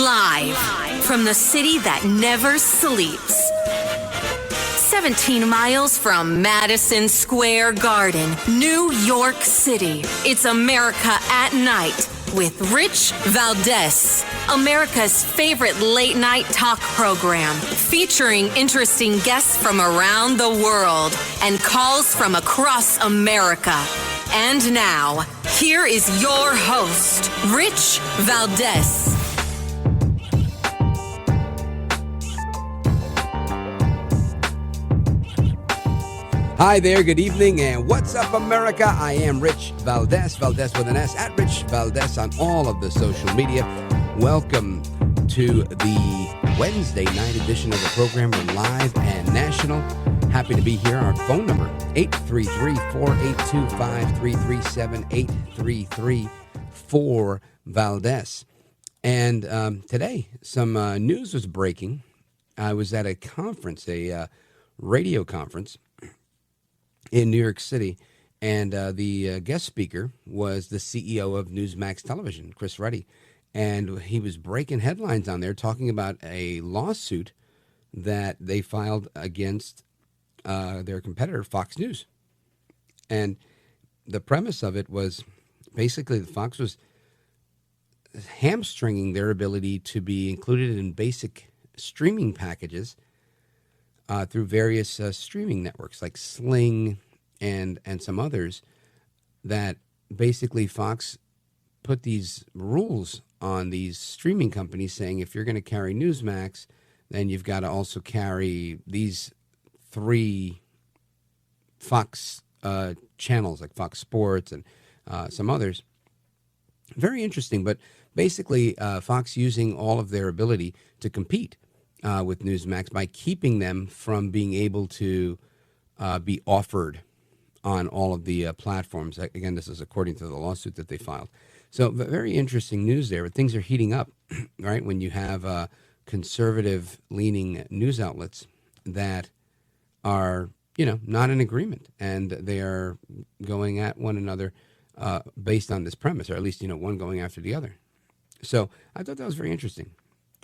Live from the city that never sleeps. 17 miles from Madison Square Garden, New York City. It's America at Night with Rich Valdes, America's favorite late night talk program, featuring interesting guests from around the world and calls from across America. And now, here is your host, Rich Valdes. Hi there, good evening, and what's up, America? I am Rich Valdes, Valdes with an S, at Rich Valdes on all of the social media. Welcome to the Wednesday night edition of the program. We're live and national. Happy to be here. Our phone number, 833-482-5337, 833-4-Valdes. And today, some news was breaking. I was at a conference, a radio conference in New York City, and the guest speaker was the CEO of Newsmax Television, Chris Reni, and he was breaking headlines on there talking about a lawsuit that they filed against their competitor, Fox News. And the premise of it was basically that Fox was hamstringing their ability to be included in basic streaming packages through various streaming networks like Sling and some others, that basically Fox put these rules on these streaming companies saying if you're going to carry Newsmax, then you've got to also carry these three Fox channels like Fox Sports and some others. Very interesting, but basically Fox using all of their ability to compete with Newsmax by keeping them from being able to be offered on all of the platforms. Again, this is according to the lawsuit that they filed. So very interesting news there. Things are heating up, right? When you have conservative-leaning news outlets that are, not in agreement, and they are going at one another based on this premise, or at least, one going after the other. So I thought that was very interesting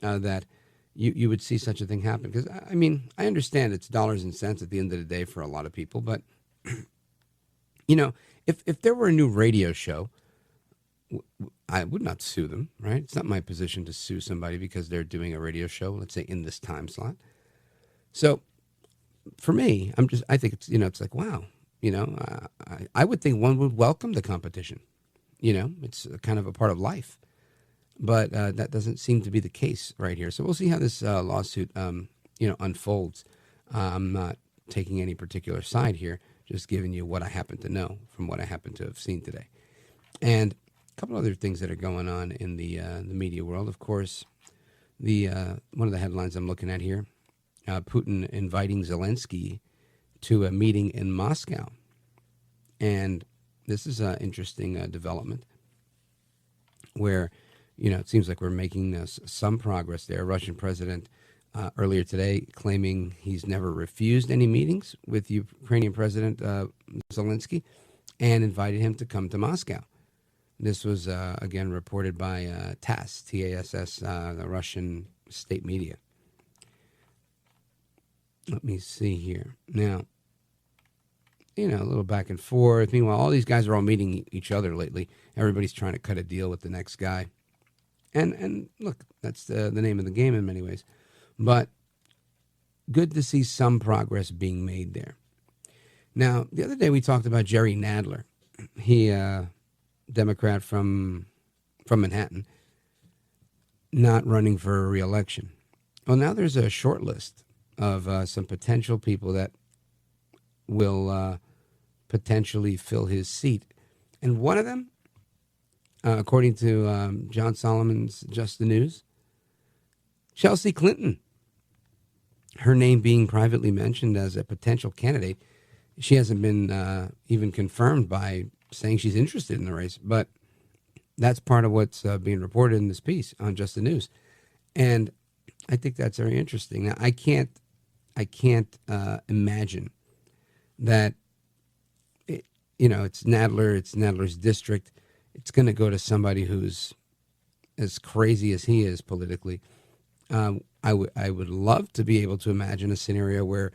that you would see such a thing happen. Because, I understand it's dollars and cents at the end of the day for a lot of people. But, if there were a new radio show, I would not sue them, right? It's not my position to sue somebody because they're doing a radio show, let's say, in this time slot. So for me, I think it's, it's like, wow, I would think one would welcome the competition. It's kind of a part of life. But that doesn't seem to be the case right here. So we'll see how this lawsuit, unfolds. I'm not taking any particular side here, just giving you what I happen to know from what I happen to have seen today. And a couple other things that are going on in the media world. Of course, one of the headlines I'm looking at here, Putin inviting Zelensky to a meeting in Moscow. And this is an interesting development where it seems like we're making some progress there. Russian president earlier today claiming he's never refused any meetings with Ukrainian President Zelensky and invited him to come to Moscow. This was, again, reported by T.A.S, T-A-S-S, the Russian state media. Let me see here. Now, a little back and forth. Meanwhile, all these guys are all meeting each other lately. Everybody's trying to cut a deal with the next guy. And look, that's the name of the game in many ways. But good to see some progress being made there. Now, the other day we talked about Jerry Nadler. He, Democrat from Manhattan, not running for re-election. Well, now there's a short list of some potential people that will potentially fill his seat. And one of them, according to John Solomon's Just the News, Chelsea Clinton. Her name being privately mentioned as a potential candidate. She hasn't been even confirmed by saying she's interested in the race, but that's part of what's being reported in this piece on Just the News. And I think that's very interesting. Now, I can't imagine that, it's Nadler, it's Nadler's district. It's going to go to somebody who's as crazy as he is politically, I would love to be able to imagine a scenario where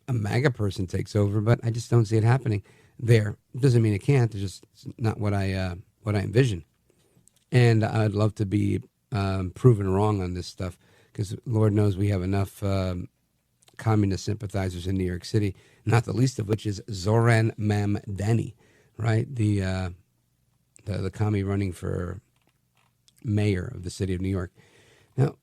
a MAGA person takes over, but I just don't see it happening there. It doesn't mean it can't. It's just not what I envision. And I'd love to be proven wrong on this stuff, because Lord knows we have enough communist sympathizers in New York City, not the least of which is Zoran Mamdani, right? The commie running for mayor of the city of New York. Now,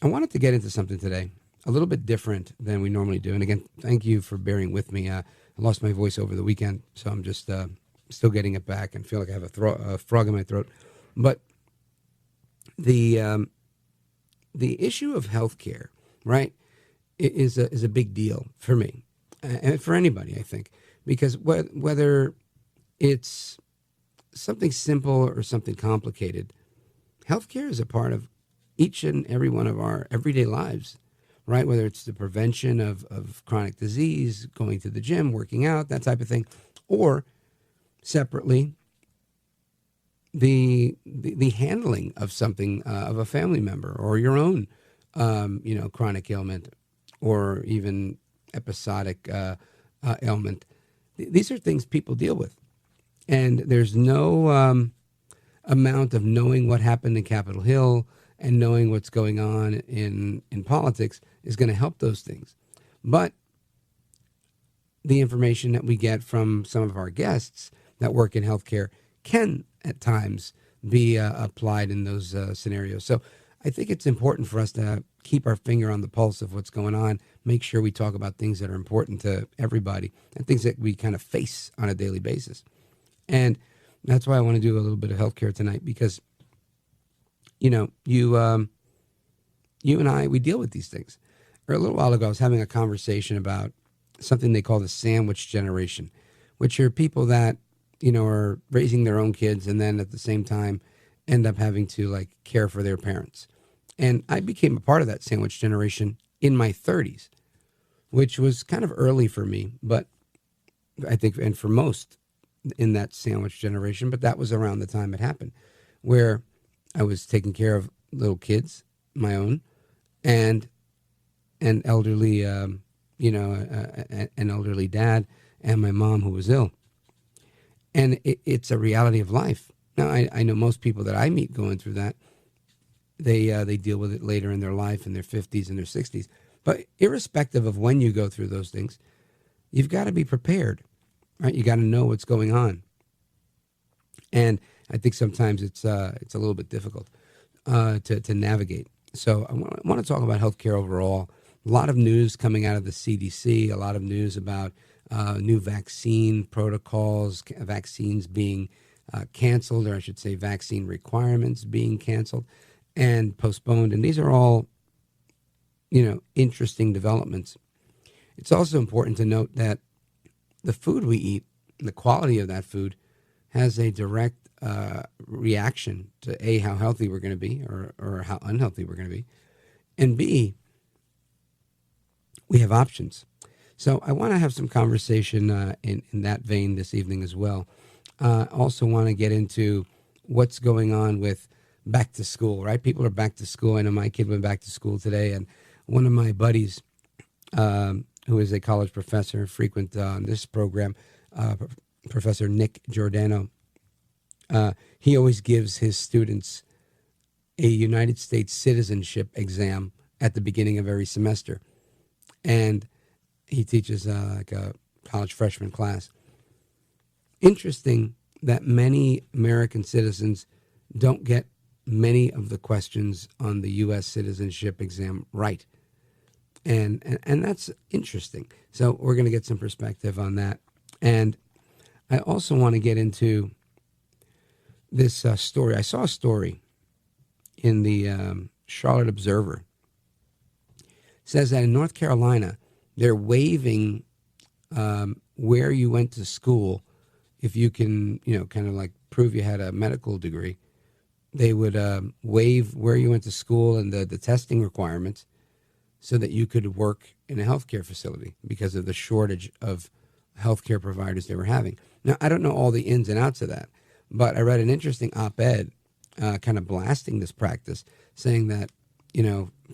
I wanted to get into something today, a little bit different than we normally do. And again, thank you for bearing with me. I lost my voice over the weekend, so I'm just still getting it back and feel like I have a frog in my throat. But the issue of healthcare, right, is a big deal for me and for anybody, I think, because whether it's something simple or something complicated, healthcare is a part of each and every one of our everyday lives, right? Whether it's the prevention of chronic disease, going to the gym, working out, that type of thing, or separately, the handling of something of a family member or your own, chronic ailment or even episodic ailment. These are things people deal with, and there's no amount of knowing what happened in Capitol Hill and knowing what's going on in politics is going to help those things. But the information that we get from some of our guests that work in healthcare can at times be applied in those scenarios. So I think it's important for us to keep our finger on the pulse of what's going on, make sure we talk about things that are important to everybody and things that we kind of face on a daily basis. And that's why I want to do a little bit of healthcare tonight, because you and I, we deal with these things. A little while ago, I was having a conversation about something they call the sandwich generation, which are people that, are raising their own kids and then at the same time end up having to care for their parents. And I became a part of that sandwich generation in my 30s, which was kind of early for me, but I think, and for most in that sandwich generation, but that was around the time it happened, where I was taking care of little kids, my own, and an elderly, an elderly dad, and my mom who was ill. And it's a reality of life. Now, I know most people that I meet going through that, they deal with it later in their life, in their 50s and their 60s. But irrespective of when you go through those things, you've got to be prepared, right? You got to know what's going on. And I think sometimes it's a little bit difficult to navigate. So I want to talk about healthcare overall. A lot of news coming out of the CDC, a lot of news about new vaccine protocols, vaccines being canceled, or I should say vaccine requirements being canceled and postponed. And these are all, interesting developments. It's also important to note that the food we eat, the quality of that food, has a direct reaction to A, how healthy we're going to be, or how unhealthy we're going to be, and B, we have options. So I want to have some conversation in that vein this evening as well. Also want to get into what's going on with back to school, right? People are back to school. I know my kid went back to school today, and one of my buddies, who is a college professor, frequent on this program, Professor Nick Giordano, he always gives his students a United States citizenship exam at the beginning of every semester. And he teaches like a college freshman class. Interesting that many American citizens don't get many of the questions on the U.S. citizenship exam right. And that's interesting. So we're going to get some perspective on that. And I also want to get into this story. I saw a story in the Charlotte Observer. It says that in North Carolina, they're waiving where you went to school. If you can, kind of like prove you had a medical degree, they would waive where you went to school and the testing requirements so that you could work in a healthcare facility because of the shortage of healthcare providers they were having. Now, I don't know all the ins and outs of that, but I read an interesting op-ed kind of blasting this practice, saying that,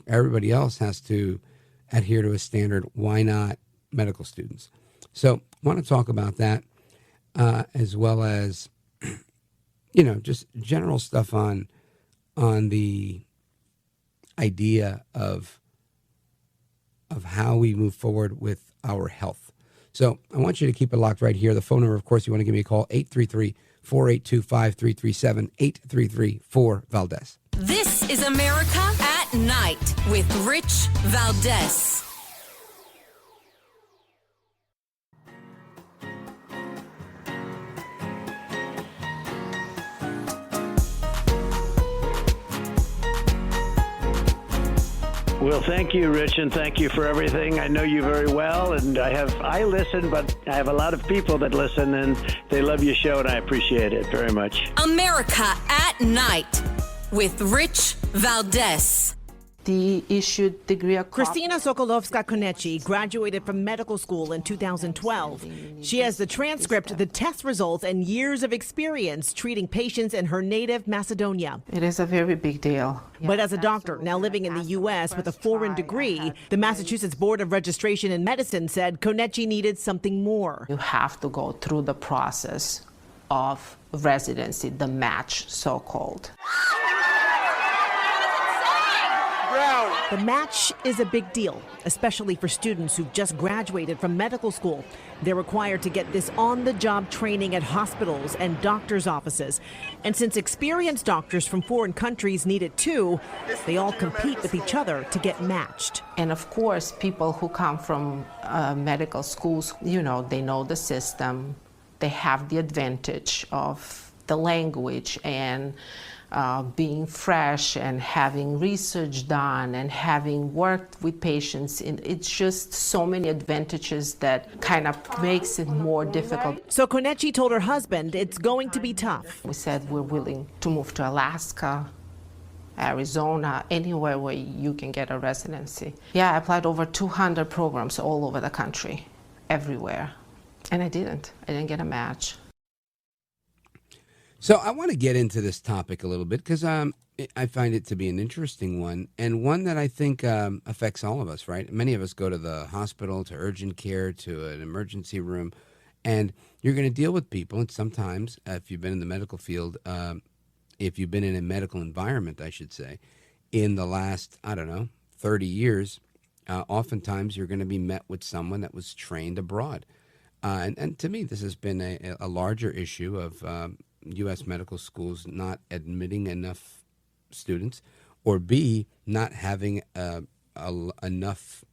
everybody else has to adhere to a standard. Why not medical students? So I want to talk about that as well as, just general stuff on the idea of how we move forward with our health. So I want you to keep it locked right here. The phone number, of course, you want to give me a call, 833-482-5337, 833-4-VALDES. This is America at Night with Rich Valdes. Well, thank you, Rich, and thank you for everything. I know you very well, and I listen, but I have a lot of people that listen, and they love your show, and I appreciate it very much. America at Night with Rich Valdes. The issued degree of Christina Sokolovska-Konecki graduated from medical school in 2012. She has the transcript, the test results, and years of experience treating patients in her native Macedonia. It is a very big deal. But as a doctor now living in the U.S. with a foreign degree, the Massachusetts Board of Registration in Medicine said Konecki needed something more. You have to go through the process of residency, the match so-called. The match is a big deal, especially for students who've just graduated from medical school. They're required to get this on-the-job training at hospitals and doctors' offices. And since experienced doctors from foreign countries need it too, they all compete with each other to get matched. And of course, people who come from medical schools, they know the system. They have the advantage of the language and being fresh and having research done and having worked with patients. It's just so many advantages that kind of makes it more difficult. So Konecki told her husband it's going to be tough. We said we're willing to move to Alaska, Arizona, anywhere where you can get a residency. Yeah, I applied over 200 programs all over the country, everywhere. And I didn't get a match. So I want to get into this topic a little bit because I find it to be an interesting one and one that I think affects all of us, right? Many of us go to the hospital, to urgent care, to an emergency room, and you're going to deal with people. And sometimes, if you've been in the medical field, if you've been in a medical environment, I should say, in the last, 30 years, oftentimes you're going to be met with someone that was trained abroad. And to me, this has been a larger issue of U.S. medical schools not admitting enough students, or B, not having enough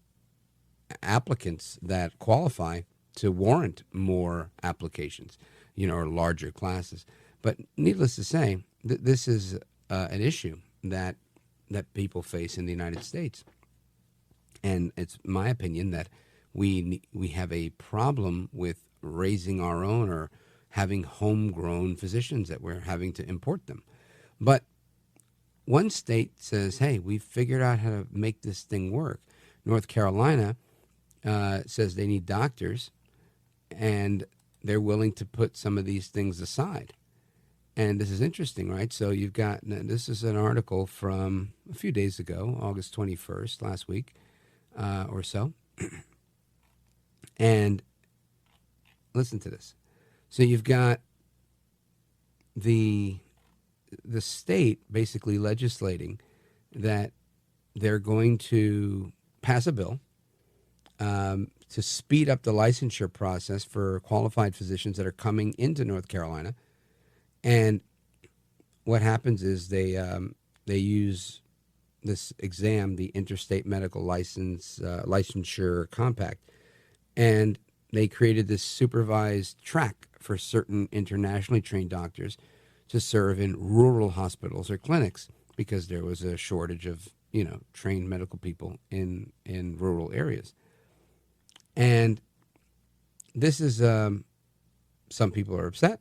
applicants that qualify to warrant more applications, or larger classes. But needless to say, this is an issue that people face in the United States. And it's my opinion that we have a problem with raising our own or having homegrown physicians that we're having to import them. But one state says, hey, we've figured out how to make this thing work. North Carolina says they need doctors, and they're willing to put some of these things aside. And this is interesting, right? So you've got, this is an article from a few days ago, August 21st, last week or so. And listen to this. So you've got the state basically legislating that they're going to pass a bill to speed up the licensure process for qualified physicians that are coming into North Carolina. And what happens is they use this exam, the Interstate Medical Licensure Compact, and they created this supervised track for certain internationally trained doctors to serve in rural hospitals or clinics because there was a shortage of, trained medical people in rural areas. And this is, some people are upset.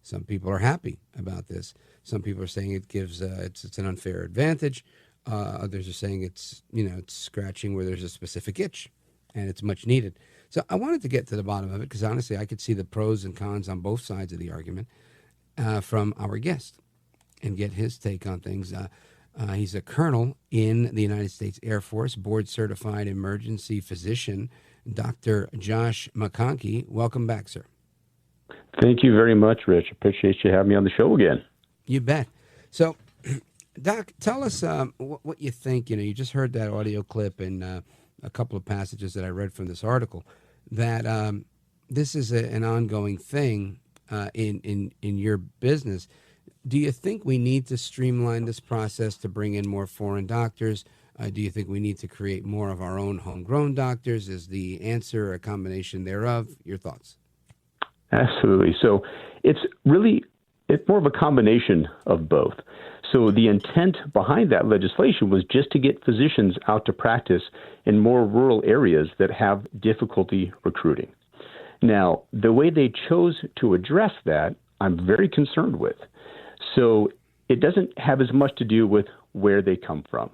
Some people are happy about this. Some people are saying it gives, it's an unfair advantage. Others are saying it's scratching where there's a specific itch and it's much needed. So I wanted to get to the bottom of it because honestly, I could see the pros and cons on both sides of the argument from our guest. and get his take on things. He's a colonel in the United States Air Force, board-certified emergency physician, Dr. Josh McConkey. Welcome back, sir. Thank you very much, Rich. Appreciate you having me on the show again. You bet. So, Doc, tell us what you think. You just heard that audio clip and a couple of passages that I read from this article, that this is an ongoing thing in your business. Do you think we need to streamline this process to bring in more foreign doctors? Do you think we need to create more of our own homegrown doctors? Is the answer a combination thereof? Your thoughts? Absolutely. So it's more of a combination of both. So the intent behind that legislation was just to get physicians out to practice in more rural areas that have difficulty recruiting. Now, the way they chose to address that, I'm very concerned with. So it doesn't have as much to do with where they come from.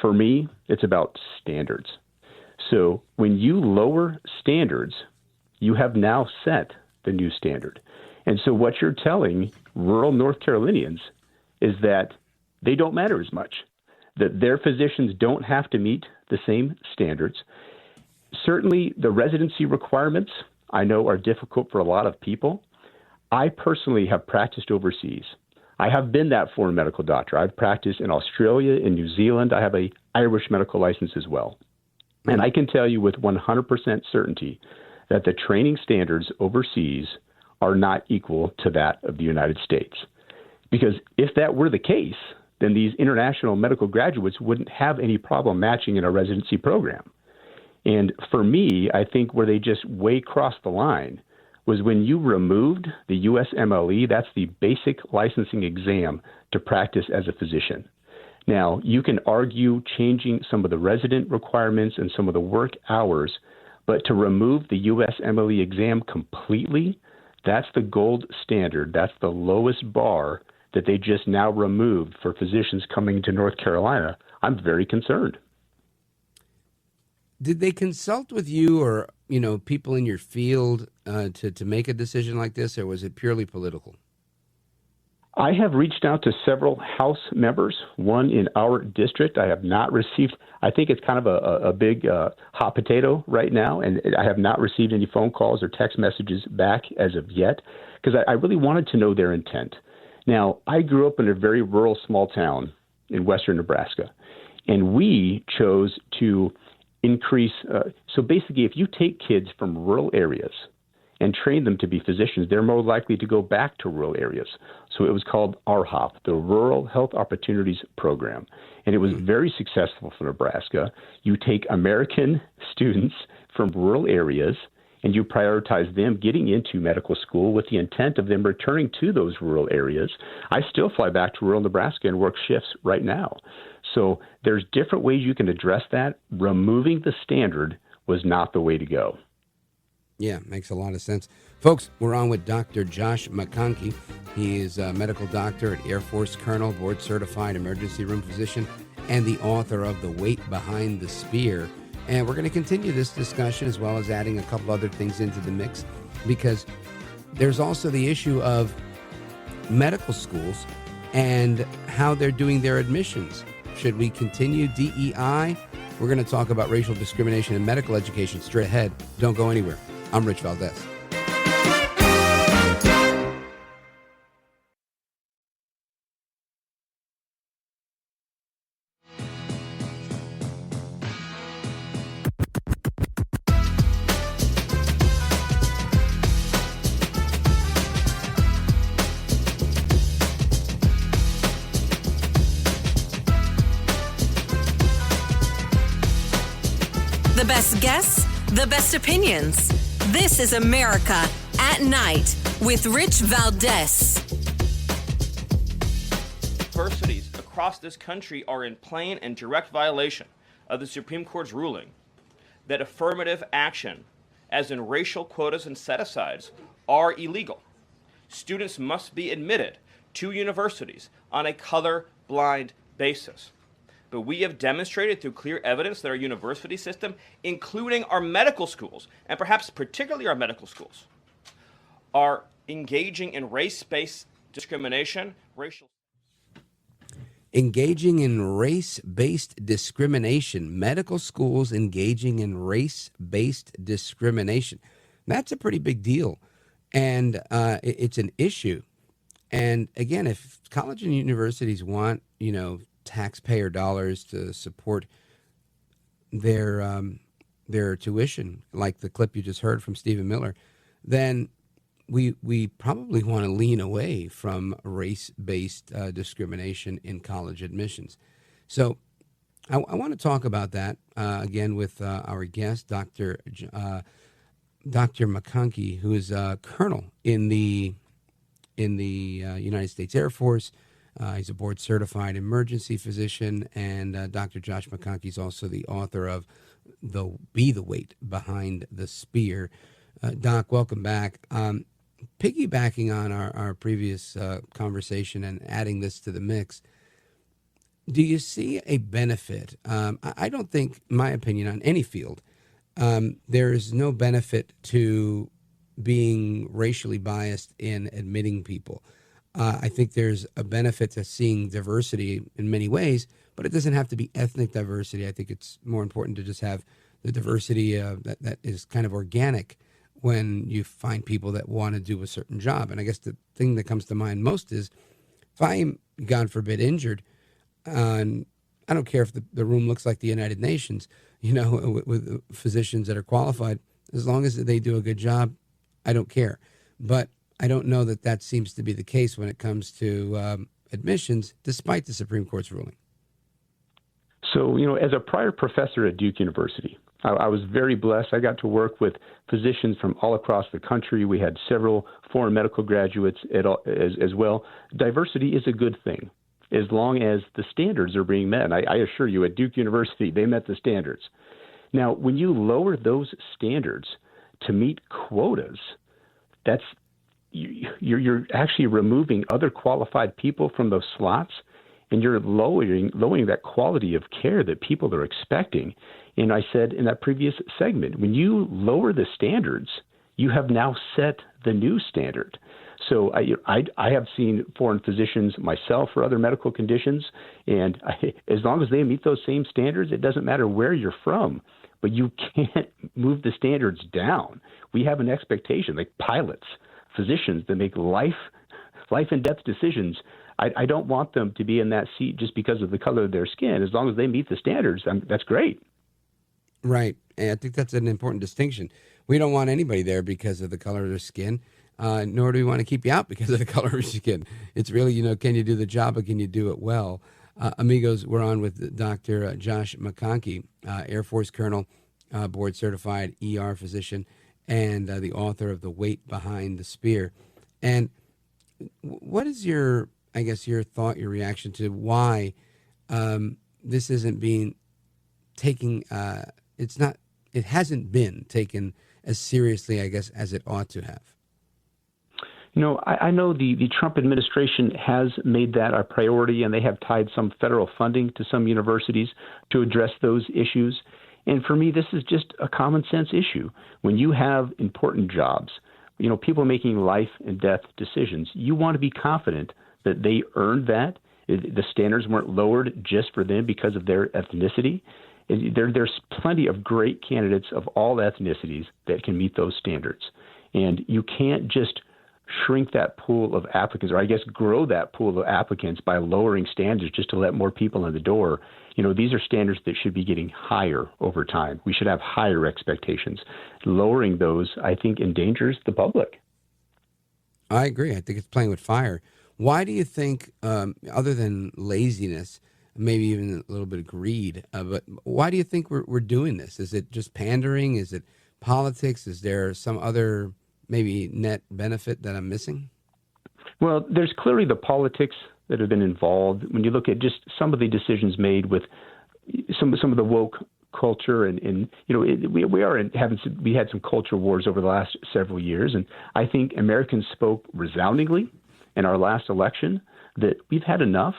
For me, it's about standards. So when you lower standards, you have now set the new standard. And so what you're telling rural North Carolinians is that they don't matter as much, that their physicians don't have to meet the same standards. Certainly the residency requirements, I know, are difficult for a lot of people. I personally have practiced overseas. I have been that foreign medical doctor. I've practiced in Australia, in New Zealand. I have an Irish medical license as well. And I can tell you with 100% certainty that the training standards overseas are not equal to that of the United States. Because if that were the case, then these international medical graduates wouldn't have any problem matching in a residency program. And for me, I think where they just way crossed the line was when you removed the USMLE, that's the basic licensing exam to practice as a physician. Now, you can argue changing some of the resident requirements and some of the work hours, but to remove the USMLE exam completely, that's the gold standard. That's the lowest bar that they just now removed for physicians coming to North Carolina. I'm very concerned. Did they consult with you or, people in your field to make a decision like this, or was it purely political? I have reached out to several House members, one in our district. I have not received, I think it's kind of a big hot potato right now, and I have not received any phone calls or text messages back as of yet, because I really wanted to know their intent. Now, I grew up in a very rural small town in western Nebraska, and we chose to increase. So basically, if you take kids from rural areas and train them to be physicians, they're more likely to go back to rural areas. So it was called RHOP, the Rural Health Opportunities Program. And it was very successful for Nebraska. You take American students from rural areas and you prioritize them getting into medical school with the intent of them returning to those rural areas. I still fly back to rural Nebraska and work shifts right now. So there's different ways you can address that. Removing the standard was not the way to go. Yeah, makes a lot of sense. Folks, we're on with Dr. Josh McConkey. He is a medical doctor at Air Force Colonel, board-certified emergency room physician, and the author of The Weight Behind the Spear. And we're going to continue this discussion as well as adding a couple other things into the mix, because there's also the issue of medical schools and how they're doing their admissions. Should we continue DEI? We're going to talk about racial discrimination in medical education straight ahead. Don't go anywhere. I'm Rich Valdes. The best guests, the best opinions. This is America at Night with Rich Valdes. Universities across this country are in plain and direct violation of the Supreme Court's ruling that affirmative action, as in racial quotas and set-asides, are illegal. Students must be admitted to universities on a color-blind basis. But we have demonstrated through clear evidence that our university system, including our medical schools, and perhaps particularly our medical schools, are engaging in race-based discrimination, racial. engaging in race-based discrimination. Medical schools engaging in race-based discrimination. That's a pretty big deal, and it's an issue. And again, if college and universities want, taxpayer dollars to support their tuition, like the clip you just heard from Stephen Miller, then we probably want to lean away from race-based discrimination in college admissions. So I want to talk about that again with our guest, Dr. McConkey, who is a colonel in the United States Air Force. He's a board-certified emergency physician, and Dr. Josh McConkey is also the author of Be the Weight Behind the Spear. Doc, welcome back. Piggybacking on our previous conversation and adding this to the mix, do you see a benefit? I don't think, in my opinion, on any field, there is no benefit to being racially biased in admitting people. I think there's a benefit to seeing diversity in many ways, but it doesn't have to be ethnic diversity. I think it's more important to just have the diversity that is kind of organic when you find people that want to do a certain job. And I guess the thing that comes to mind most is if I'm, God forbid, injured, and I don't care if the room looks like the United Nations, with physicians that are qualified, as long as they do a good job, I don't care. But I don't know that seems to be the case when it comes to admissions, despite the Supreme Court's ruling. So, as a prior professor at Duke University, I was very blessed. I got to work with physicians from all across the country. We had several foreign medical graduates as well. Diversity is a good thing as long as the standards are being met. And I assure you, at Duke University, they met the standards. Now, when you lower those standards to meet quotas, you're actually removing other qualified people from those slots, and you're lowering that quality of care that people are expecting. And I said in that previous segment, when you lower the standards, you have now set the new standard. So I have seen foreign physicians myself for other medical conditions, and as long as they meet those same standards, it doesn't matter where you're from, but you can't move the standards down. We have an expectation, like pilots, physicians that make life and death decisions. I don't want them to be in that seat just because of the color of their skin. As long as they meet the standards, that's great. Right. And I think that's an important distinction. We don't want anybody there because of the color of their skin, nor do we want to keep you out because of the color of your skin. It's really, can you do the job or can you do it well? Amigos, we're on with Dr. Josh McConkey, Air Force Colonel, board-certified ER physician, and the author of The Weight Behind the Spear. And what is your thought, your reaction to why this isn't being taken, it hasn't been taken as seriously, I guess, as it ought to have? I know the Trump administration has made that a priority, and they have tied some federal funding to some universities to address those issues. And for me, this is just a common sense issue. When you have important jobs, people making life and death decisions, you want to be confident that they earned that. The standards weren't lowered just for them because of their ethnicity. There's plenty of great candidates of all ethnicities that can meet those standards. And you can't just shrink that pool of applicants, or I guess grow that pool of applicants by lowering standards just to let more people in the door. These are standards that should be getting higher over time. We should have higher expectations. Lowering those, I think, endangers the public. I agree. I think it's playing with fire. Why do you think, other than laziness, maybe even a little bit of greed, but why do you think we're doing this? Is it just pandering? Is it politics? Is there some other maybe net benefit that I'm missing? Well, there's clearly the politics that have been involved. When you look at just some of the decisions made with some of the woke culture, and we had some culture wars over the last several years, and I think Americans spoke resoundingly in our last election that we've had enough,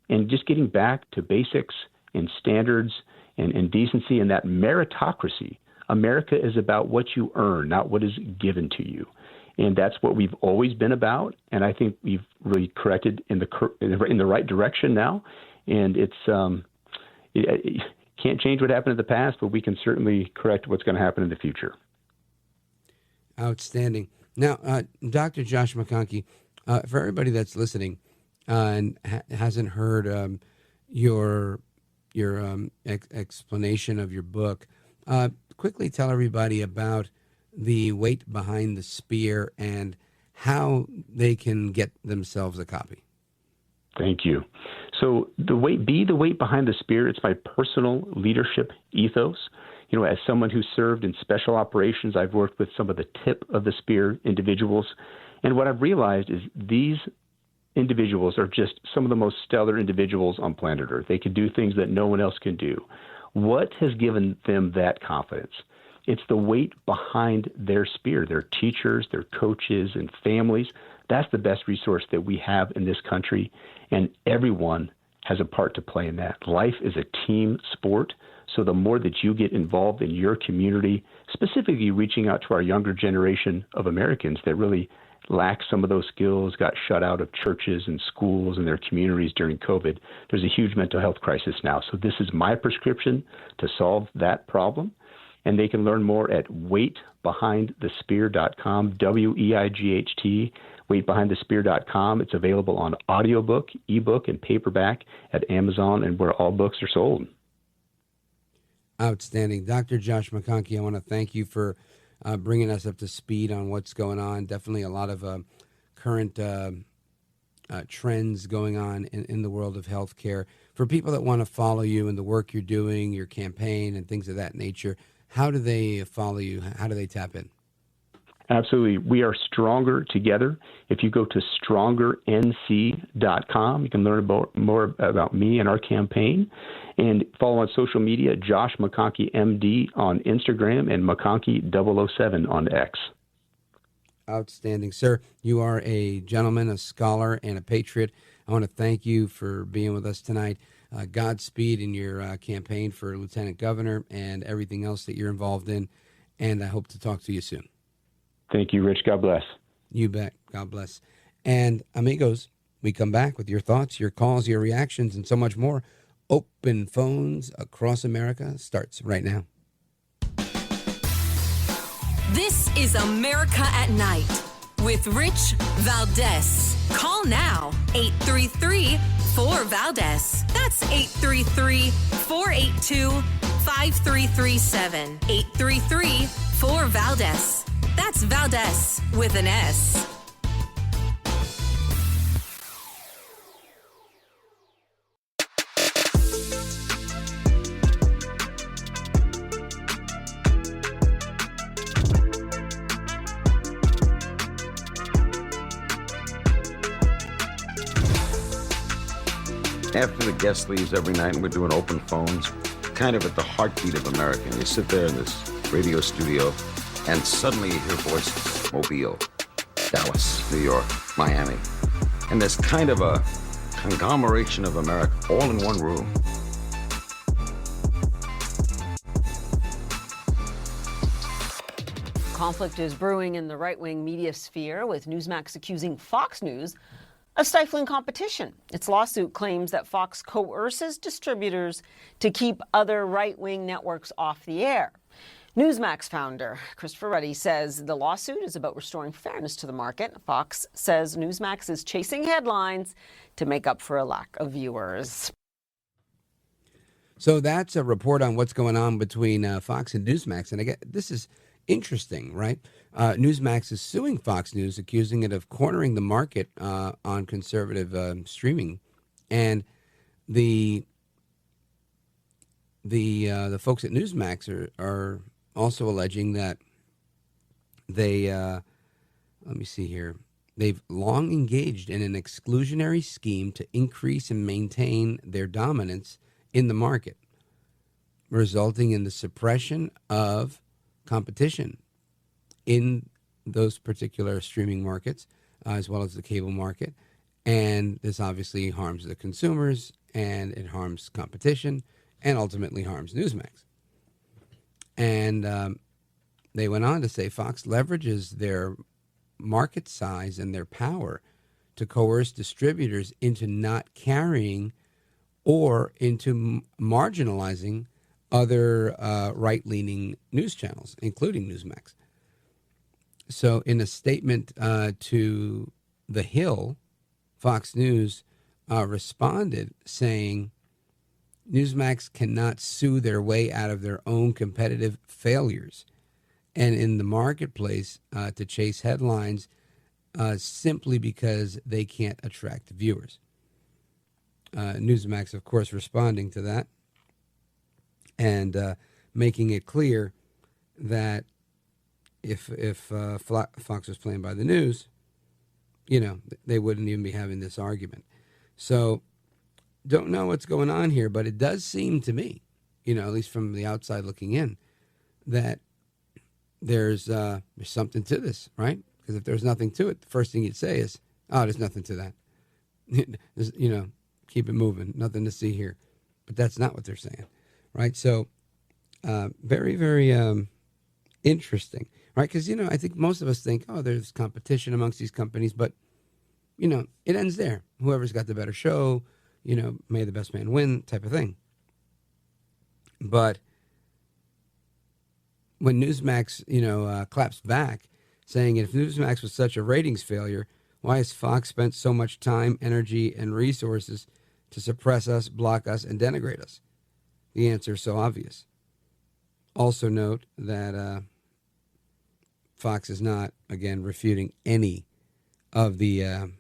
and just getting back to basics and standards and decency and that meritocracy. America is about what you earn, not what is given to you. And that's what we've always been about. And I think we've really corrected in the right direction now. And it can't change what happened in the past, but we can certainly correct what's going to happen in the future. Outstanding. Now, Dr. Josh McConkey, for everybody that's listening and hasn't heard your explanation of your book, quickly tell everybody about the weight behind the spear and how they can get themselves a copy. Thank you. So the weight behind the spear, it's my personal leadership ethos. You know, as someone who served in special operations, I've worked with some of the tip of the spear individuals. And what I've realized is these individuals are just some of the most stellar individuals on planet Earth. They can do things that no one else can do. What has given them that confidence? It's the weight behind their spear, their teachers, their coaches, and families. That's the best resource that we have in this country, and everyone has a part to play in that. Life is a team sport, so the more that you get involved in your community, specifically reaching out to our younger generation of Americans that really lack some of those skills, got shut out of churches and schools and their communities during COVID, there's a huge mental health crisis now. So this is my prescription to solve that problem. And they can learn more at weightbehindthespear.com, WEIGHT, weightbehindthespear.com. It's available on audiobook, ebook, and paperback at Amazon and where all books are sold. Outstanding. Dr. Josh McConkey, I want to thank you for bringing us up to speed on what's going on. Definitely a lot of current trends going on in the world of healthcare. For people that want to follow you and the work you're doing, your campaign and things of that nature, how do they follow you? How do they tap in? Absolutely. We are stronger together. If you go to strongernc.com, you can learn more about me and our campaign. And follow on social media, Josh McConkey MD on Instagram and McConkey 007 on X. Outstanding. Sir, you are a gentleman, a scholar, and a patriot. I want to thank you for being with us tonight. Godspeed in your campaign for Lieutenant Governor and everything else that you're involved in. And I hope to talk to you soon. Thank you, Rich. God bless. You bet. God bless. And amigos, we come back with your thoughts, your calls, your reactions, and so much more. Open Phones Across America starts right now. This is America at Night with Rich Valdes. Call now, 833-4-VALDES. That's 833-482-5337. 833-4-VALDES. That's Valdes with an S. After the guest leaves every night and we're doing open phones, kind of at the heartbeat of America, and you sit there in this radio studio and suddenly you hear voices. Mobile, Dallas, New York, Miami. And there's kind of a conglomeration of America all in one room. Conflict is brewing in the right-wing media sphere, with Newsmax accusing Fox News of stifling competition. Its lawsuit claims that Fox coerces distributors to keep other right-wing networks off the air. Newsmax founder Christopher Ruddy says the lawsuit is about restoring fairness to the market. Fox says Newsmax is chasing headlines to make up for a lack of viewers. So that's a report on what's going on between Fox and Newsmax. And again, this is interesting, right? Newsmax is suing Fox News, accusing it of cornering the market on conservative streaming. And the folks at Newsmax are also alleging that they, let me see here, they've long engaged in an exclusionary scheme to increase and maintain their dominance in the market, resulting in the suppression of competition in those particular streaming markets, as well as the cable market. And this obviously harms the consumers, and it harms competition, and ultimately harms Newsmax. And they went on to say Fox leverages their market size and their power to coerce distributors into not carrying or into marginalizing other right-leaning news channels, including Newsmax. So in a statement to The Hill, Fox News responded saying, Newsmax cannot sue their way out of their own competitive failures and in the marketplace to chase headlines simply because they can't attract viewers. Newsmax, of course, responding to that and making it clear that if Fox was playing by the news, they wouldn't even be having this argument. So don't know what's going on here, but it does seem to me, at least from the outside looking in, that there's something to this, right? Because if there's nothing to it, the first thing you'd say is, oh, there's nothing to that. Keep it moving. Nothing to see here. But that's not what they're saying, right? So very, very interesting, right? Because, I think most of us think, oh, there's competition amongst these companies, but, it ends there. Whoever's got the better show, may the best man win type of thing. But when Newsmax, claps back, saying if Newsmax was such a ratings failure, why has Fox spent so much time, energy, and resources to suppress us, block us, and denigrate us? The answer is so obvious. Also note that Fox is not, again, refuting any of the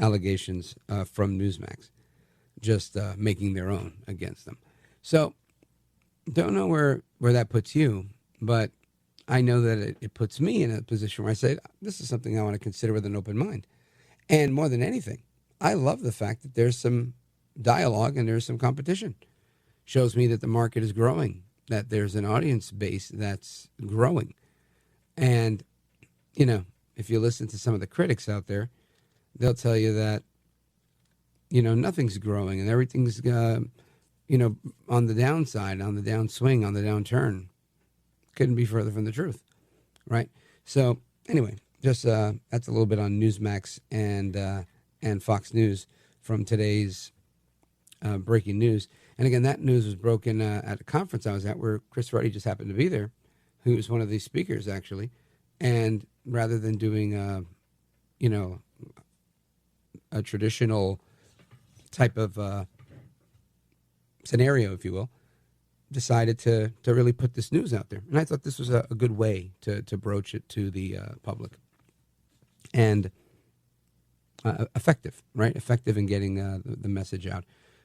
allegations from Newsmax, just making their own against them. So don't know where that puts you, but I know that it puts me in a position where I say, this is something I want to consider with an open mind. And more than anything, I love the fact that there's some dialogue and there's some competition. Shows me that the market is growing, that there's an audience base that's growing. And, if you listen to some of the critics out there, they'll tell you that, nothing's growing and everything's, on the downside, on the downswing, on the downturn. Couldn't be further from the truth, right? So anyway, just that's a little bit on Newsmax and Fox News from today's breaking news. And again, that news was broken at a conference I was at where Chris Ruddy just happened to be there, who was one of these speakers actually. And rather than doing a traditional type of scenario, if you will, decided to really put this news out there. And I thought this was a good way to broach it to the public. And effective, right? Effective in getting the message out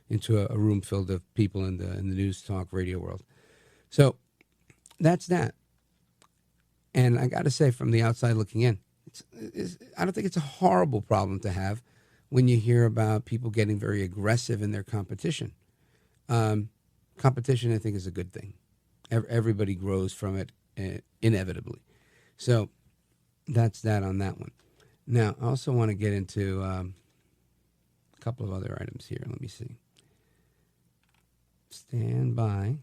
into a room filled of people in the news talk radio world. So that's that. And I got to say, from the outside looking in, I don't think it's a horrible problem to have when you hear about people getting very aggressive in their competition. Competition, I think, is a good thing. Everybody grows from it inevitably. So that's that on that one. Now, I also want to get into a couple of other items here. Let me see. Stand by.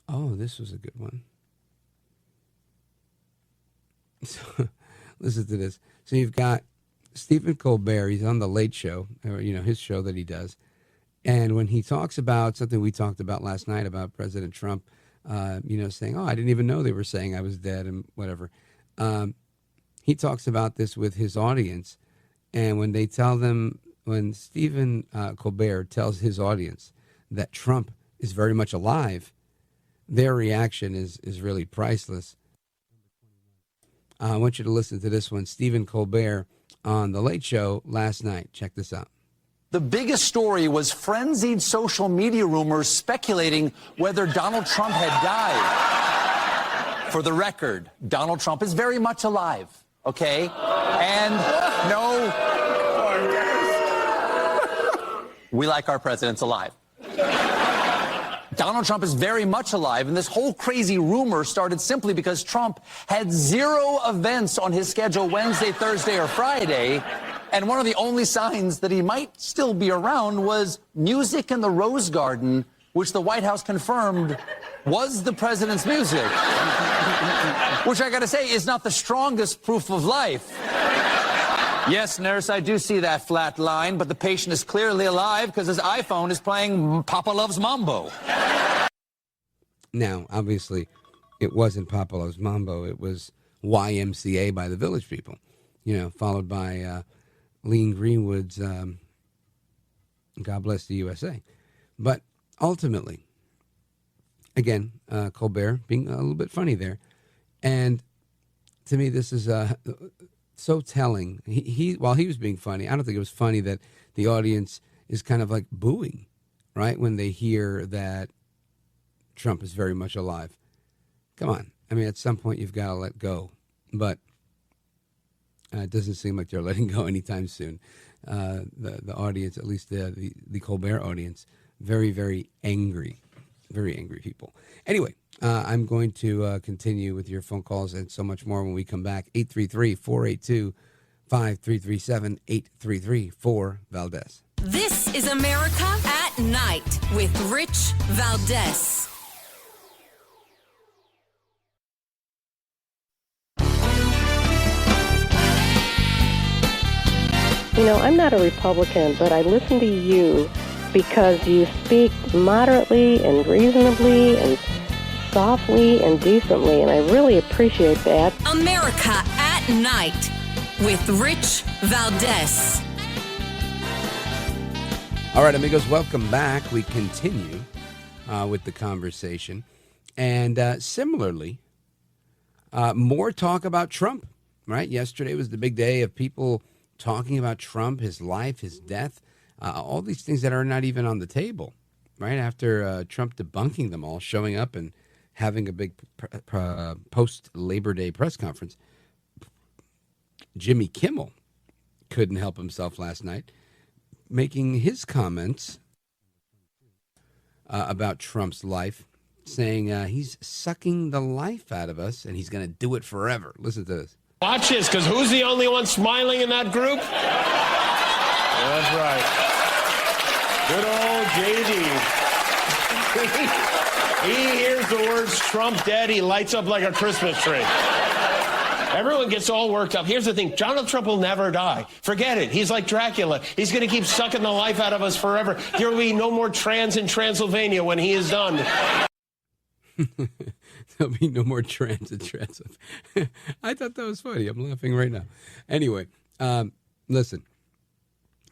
Oh, this was a good one. So, listen to this. So you've got Stephen Colbert. He's on the Late Show, or his show that he does. And when he talks about something we talked about last night about President Trump, saying, "Oh, I didn't even know they were saying I was dead," and whatever. He talks about this with his audience, and when Stephen Colbert tells his audience that Trump is very much alive, their reaction is really priceless. I want you to listen to this one. Stephen Colbert on The Late Show last night. Check this out. The biggest story was frenzied social media rumors speculating whether Donald Trump had died. For the record, Donald Trump is very much alive, okay? And no, we like our presidents alive. Donald Trump is very much alive, and this whole crazy rumor started simply because Trump had 0 events on his schedule Wednesday, Thursday, or Friday, and one of the only signs that he might still be around was music in the Rose Garden, which the White House confirmed was the president's music, which I gotta say is not the strongest proof of life. Yes, nurse, I do see that flat line, but the patient is clearly alive because his iPhone is playing Papa Loves Mambo. Now, obviously, it wasn't Papa Loves Mambo. It was YMCA by the Village People, followed by Lean Greenwood's God Bless the USA. But ultimately, again, Colbert being a little bit funny there. And to me, this is so telling. He while he was being funny, I don't think it was funny that the audience is kind of like booing, right, when they hear that Trump is very much alive. Come on. I mean, at some point, you've got to let go. But it doesn't seem like they're letting go anytime soon. The audience, at least the Colbert audience, very, very angry people. Anyway, I'm going to continue with your phone calls and so much more when we come back. 833-482-5337, 833-4-Valdes. This is America at Night with Rich Valdes. I'm not a Republican, but I listen to you because you speak moderately and reasonably and softly and decently, and I really appreciate that. America at Night with Rich Valdes. All right, amigos, welcome back. We continue with the conversation. And similarly, more talk about Trump, right? Yesterday was the big day of people talking about Trump, his life, his death, all these things that are not even on the table, right? After Trump debunking them all, showing up and having a big post-Labor Day press conference, Jimmy Kimmel couldn't help himself last night, making his comments about Trump's life, saying he's sucking the life out of us and he's going to do it forever. Listen to this. Watch this, because who's the only one smiling in that group? That's right. Good old JD. He hears the words Trump dead, he lights up like a Christmas tree. Everyone gets all worked up. Here's the thing. Donald Trump will never die. Forget it. He's like Dracula. He's going to keep sucking the life out of us forever. There will be no more trans in Transylvania when he is done. There'll be no more transit. I thought that was funny. I'm laughing right now. Anyway, listen,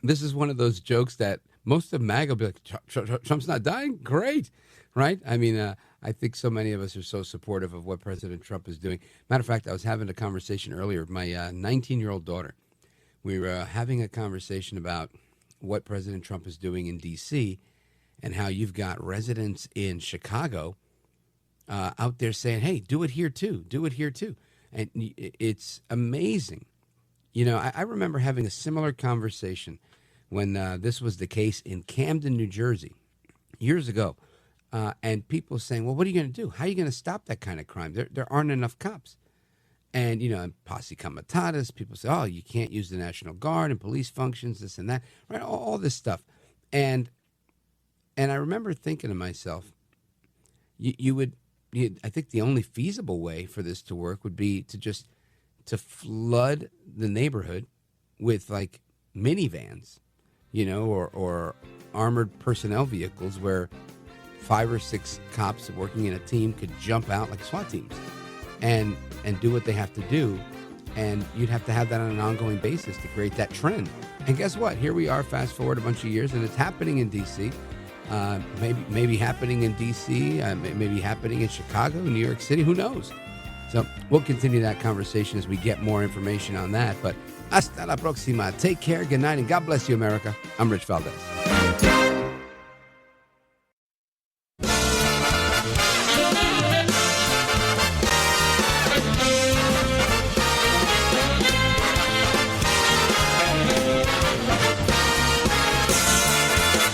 this is one of those jokes that most of MAGA will be like, Trump's not dying? Great, right? I mean, I think so many of us are so supportive of what President Trump is doing. Matter of fact, I was having a conversation earlier with my 19-year-old daughter. We were having a conversation about what President Trump is doing in D.C. and how you've got residents in Chicago out there saying, hey, do it here too. Do it here too. And it's amazing. I remember having a similar conversation when this was the case in Camden, New Jersey, years ago. And people saying, well, what are you going to do? How are you going to stop that kind of crime? There aren't enough cops. And, posse comitatus, people say, oh, you can't use the National Guard and police functions, this and that, right? All this stuff. And I remember thinking to myself, I think the only feasible way for this to work would be to flood the neighborhood with like minivans, or armored personnel vehicles where 5 or 6 cops working in a team could jump out like SWAT teams and do what they have to do. And you'd have to have that on an ongoing basis to create that trend. And guess what? Here we are, fast forward a bunch of years, and it's happening in D.C., maybe happening in D.C., maybe happening in Chicago, New York City, who knows? So we'll continue that conversation as we get more information on that. But hasta la próxima. Take care, good night, and God bless you, America. I'm Rich Valdes.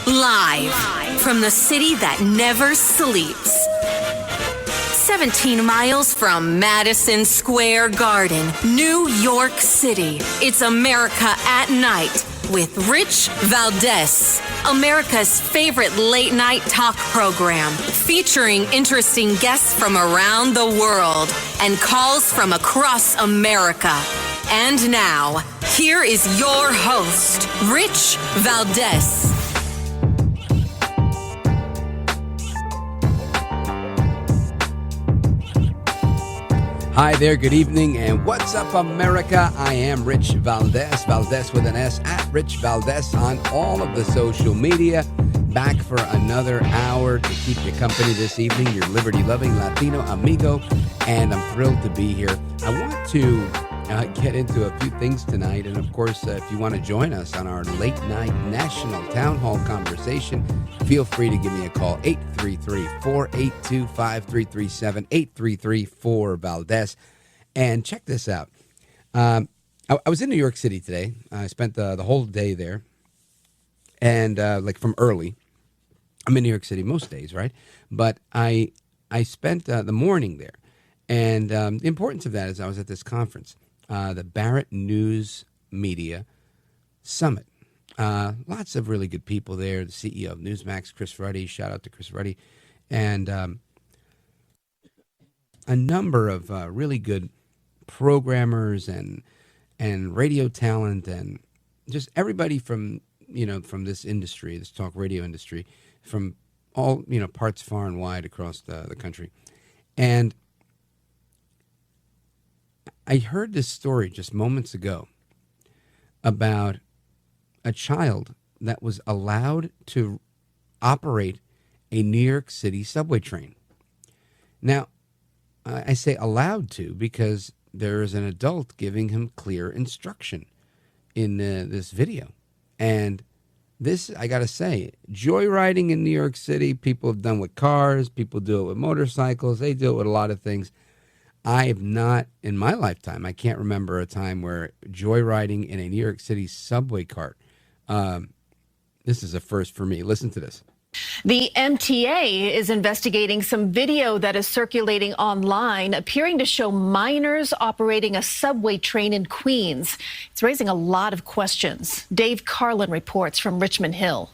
Live from the city that never sleeps. 17 miles from Madison Square Garden, New York City. It's America at Night with Rich Valdes, America's favorite late night talk program, featuring interesting guests from around the world and calls from across America. And now, here is your host, Rich Valdes. Hi there, good evening, and what's up, America? I am Rich Valdes, Valdes with an S, at Rich Valdes on all of the social media. Back for another hour to keep you company this evening, your liberty-loving Latino amigo, and I'm thrilled to be here. I want to get into a few things tonight, and of course, if you want to join us on our late-night national town hall conversation, feel free to give me a call, 833-482-5337, 833-4-VALDES. And check this out. I was in New York City today. I spent the whole day there, and like from early. I'm in New York City most days, right? But I spent the morning there. And the importance of that is I was at this conference, the Barrett News Media Summit. Lots of really good people there. The CEO of Newsmax, Chris Ruddy, shout out to Chris Ruddy. And a number of really good programmers and radio talent and just everybody from this industry, this talk radio industry, from all, parts far and wide across the country. And I heard this story just moments ago about a child that was allowed to operate a New York City subway train. Now, I say allowed to because there is an adult giving him clear instruction in this video. And this, I got to say, joyriding in New York City, people have done with cars, people do it with motorcycles, they do it with a lot of things. I have not, in my lifetime, I can't remember a time where joyriding in a New York City subway cart, this is a first for me. Listen to this. The MTA is investigating some video that is circulating online appearing to show minors operating a subway train in Queens. It's raising a lot of questions. Dave Carlin reports from Richmond Hill.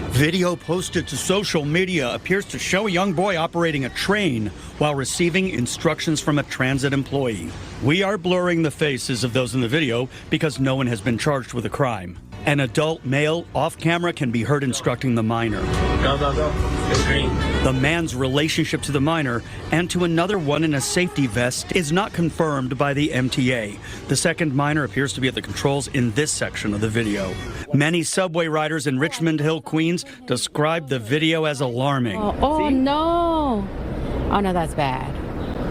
Video posted to social media appears to show a young boy operating a train while receiving instructions from a transit employee. We are blurring the faces of those in the video because no one has been charged with a crime. An adult male off camera can be heard instructing the minor. Go. The man's relationship to the minor and to another one in a safety vest is not confirmed by the MTA. The second minor appears to be at the controls in this section of the video. Many subway riders in Richmond Hill, Queens, describe the video as alarming. Oh no, that's bad.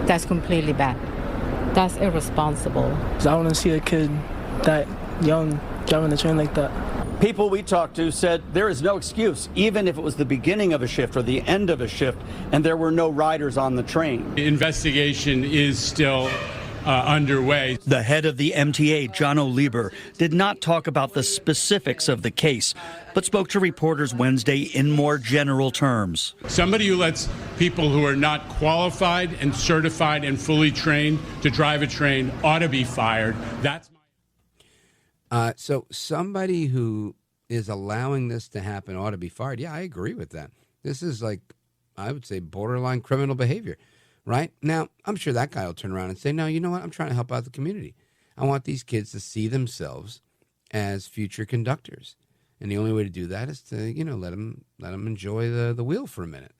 That's completely bad. That's irresponsible. I don't want to see a kid that young driving the train like that. People we talked to said there is no excuse, even if it was the beginning of a shift or the end of a shift, and there were no riders on the train. The investigation is still underway. The head of the MTA, John O'Lieber, did not talk about the specifics of the case, but spoke to reporters Wednesday in more general terms. Somebody who lets people who are not qualified and certified and fully trained to drive a train ought to be fired. That's So somebody who is allowing this to happen ought to be fired. Yeah, I agree with that. This is like, I would say, borderline criminal behavior, right? Now, I'm sure that guy will turn around and say, no, you know what? I'm trying to help out the community. I want these kids to see themselves as future conductors. And the only way to do that is to, let them enjoy the wheel for a minute.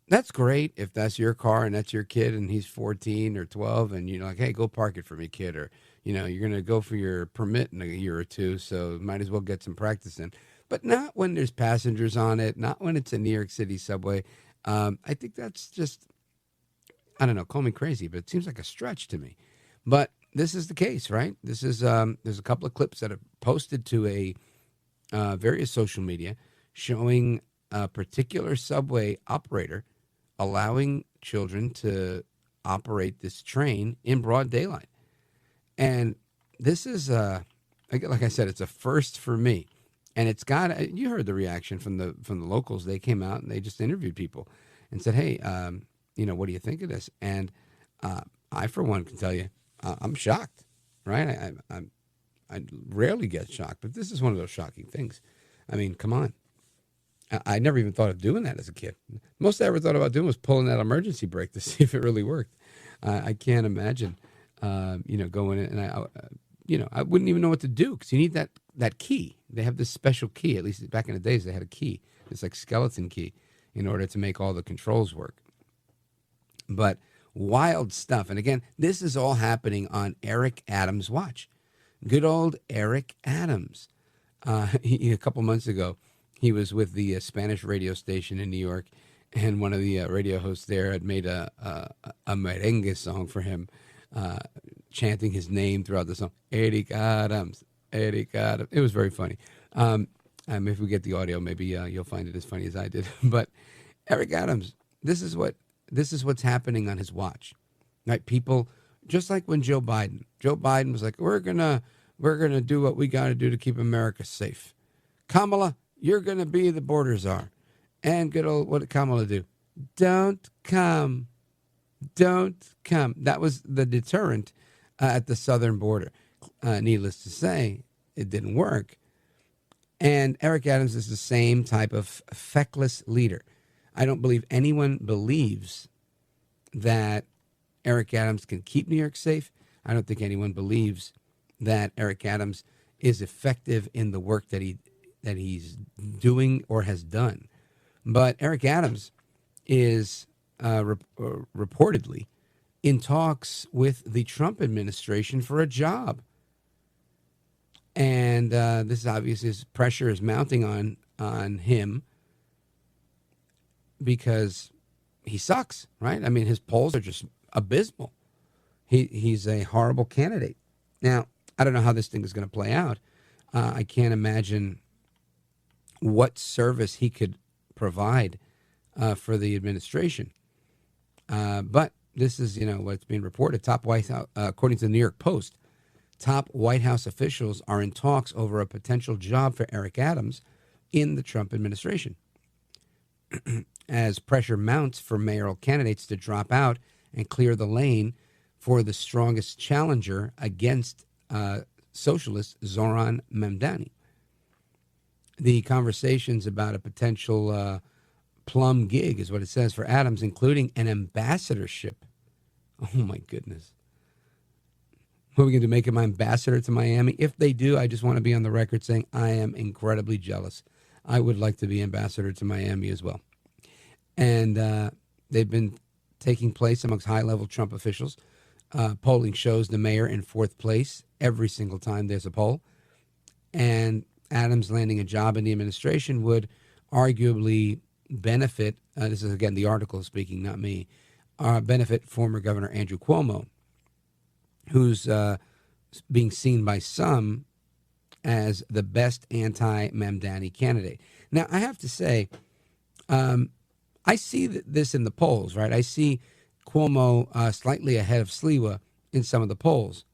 That's great if that's your car and that's your kid and he's 14 or 12 and you're like, hey, go park it for me, kid. Or, you're going to go for your permit in a year or two, so might as well get some practice in. But not when there's passengers on it, not when it's a New York City subway. I think that's just, I don't know, call me crazy, but it seems like a stretch to me. But this is the case, right? This is, there's a couple of clips that are posted to various social media showing a particular subway operator allowing children to operate this train in broad daylight. And this is, like I said, it's a first for me. And it's got, you heard the reaction from the locals. They came out and they just interviewed people and said, hey, what do you think of this? And I, for one, can tell you, I'm shocked, right? I rarely get shocked, but this is one of those shocking things. I mean, come on. I never even thought of doing that as a kid. Most I ever thought about doing was pulling that emergency brake to see if it really worked. I can't imagine go in and I wouldn't even know what to do because you need that key. They have this special key. At least back in the days, they had a key. It's like skeleton key in order to make all the controls work. But wild stuff. And again, this is all happening on Eric Adams' watch. Good old Eric Adams. A couple months ago, he was with the Spanish radio station in New York, and one of the radio hosts there had made a merengue song for him, chanting his name throughout the song. Eric Adams, Eric Adams. It was very funny. If we get the audio, maybe you'll find it as funny as I did. But Eric Adams, this is what's happening on his watch, right? People, just like when Joe Biden was like, we're gonna do what we got to do to keep America safe. Kamala, you're gonna be the border czar, and good old, what did Kamala do? Don't come. That was the deterrent at the southern border. Needless to say, it didn't work. And Eric Adams is the same type of feckless leader. I don't believe anyone believes that Eric Adams can keep New York safe. I don't think anyone believes that Eric Adams is effective in the work that he's doing or has done. But Eric Adams is reportedly in talks with the Trump administration for a job. And this is obviously, his pressure is mounting on him because he sucks, right? I mean, his polls are just abysmal. He's a horrible candidate. Now, I don't know how this thing is going to play out. I can't imagine what service he could provide for the administration. But this is, what's being reported. Top White House, according to the New York Post, top White House officials are in talks over a potential job for Eric Adams in the Trump administration. As pressure mounts for mayoral candidates to drop out and clear the lane for the strongest challenger against socialist Zoran Mamdani. The conversations about a potential plum gig is what it says for Adams, including an ambassadorship. Oh, my goodness. What are we going to do, make him my ambassador to Miami? If they do, I just want to be on the record saying I am incredibly jealous. I would like to be ambassador to Miami as well. And they've been taking place amongst high-level Trump officials. Polling shows the mayor in fourth place every single time there's a poll. And Adams landing a job in the administration would arguably benefit, this is, again, the article speaking, not me, benefit former Governor Andrew Cuomo, who's being seen by some as the best anti-Mamdani candidate. Now, I have to say, I see this in the polls, right? I see Cuomo slightly ahead of Sliwa in some of the polls.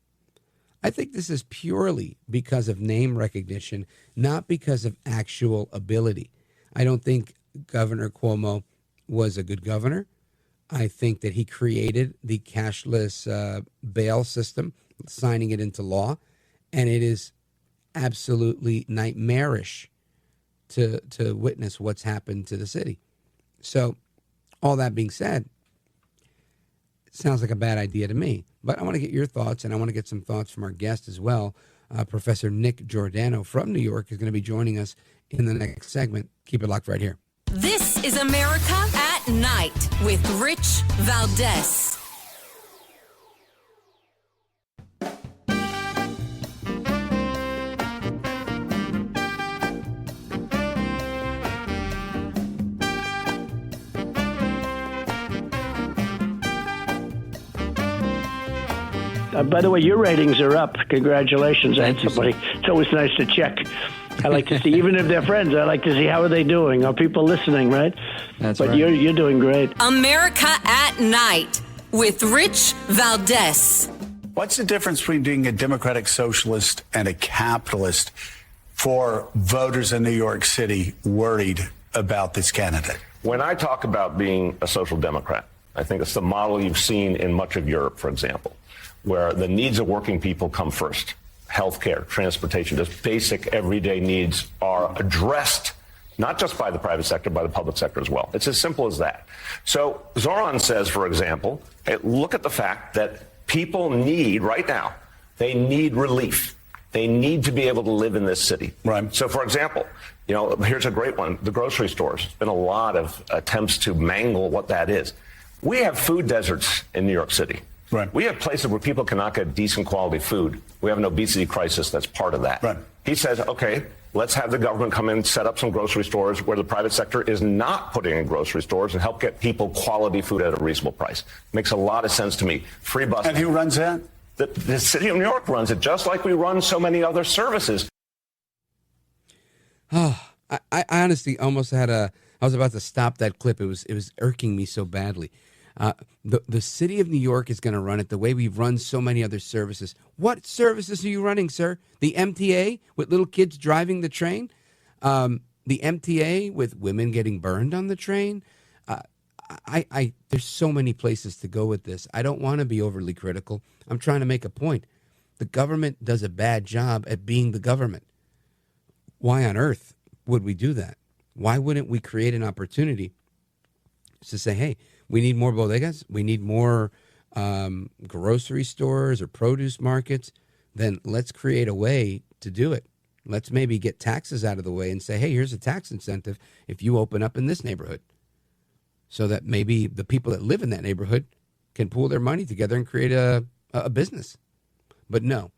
I think this is purely because of name recognition, not because of actual ability. I don't think Governor Cuomo was a good governor. I think that he created the cashless bail system, signing it into law, and it is absolutely nightmarish to witness what's happened to the city. So, all that being said, it sounds like a bad idea to me. But I want to get your thoughts, and I want to get some thoughts from our guest as well. Professor Nick Giordano from New York is going to be joining us in the next segment. Keep it locked right here. This is America at Night with Rich Valdes. By the way, your ratings are up. Congratulations. I had somebody. It's always nice to check. I like to see, even if they're friends, I like to see how are they doing. Are people listening, right? That's right. But you're doing great. America at Night with Rich Valdes. What's the difference between being a democratic socialist and a capitalist for voters in New York City worried about this candidate? When I talk about being a social democrat, I think it's the model you've seen in much of Europe, for example, where the needs of working people come first. Healthcare, transportation, just basic everyday needs are addressed, not just by the private sector, by the public sector as well. It's as simple as that. So Zoran says, for example, hey, look at the fact that People need, right now, they need relief. They need to be able to live in this city. Right. So, for example, here's a great one, the grocery stores. There's been a lot of attempts to mangle what that is. We have food deserts in New York City. Right. We have places where people cannot get decent quality food. We have an obesity crisis that's part of that. Right. He says, okay, let's have the government come in and set up some grocery stores where the private sector is not putting in grocery stores and help get people quality food at a reasonable price. Makes a lot of sense to me. Free bus. And who runs that? The city of New York runs it, just like we run so many other services. Oh, I honestly almost I was about to stop that clip. It was irking me so badly. The city of New York is going to run it the way we've run so many other services. What services are you running, sir? The MTA with little kids driving the train? The MTA with women getting burned on the train? There's so many places to go with this. I don't want to be overly critical. I'm trying to make a point. The government does a bad job at being the government. Why on earth would we do that? Why wouldn't we create an opportunity to say, hey, we need more bodegas, we need more grocery stores or produce markets? Then let's create a way to do it. Let's maybe get taxes out of the way and say, hey, here's a tax incentive if you open up in this neighborhood, so that maybe the people that live in that neighborhood can pool their money together and create a business. But no,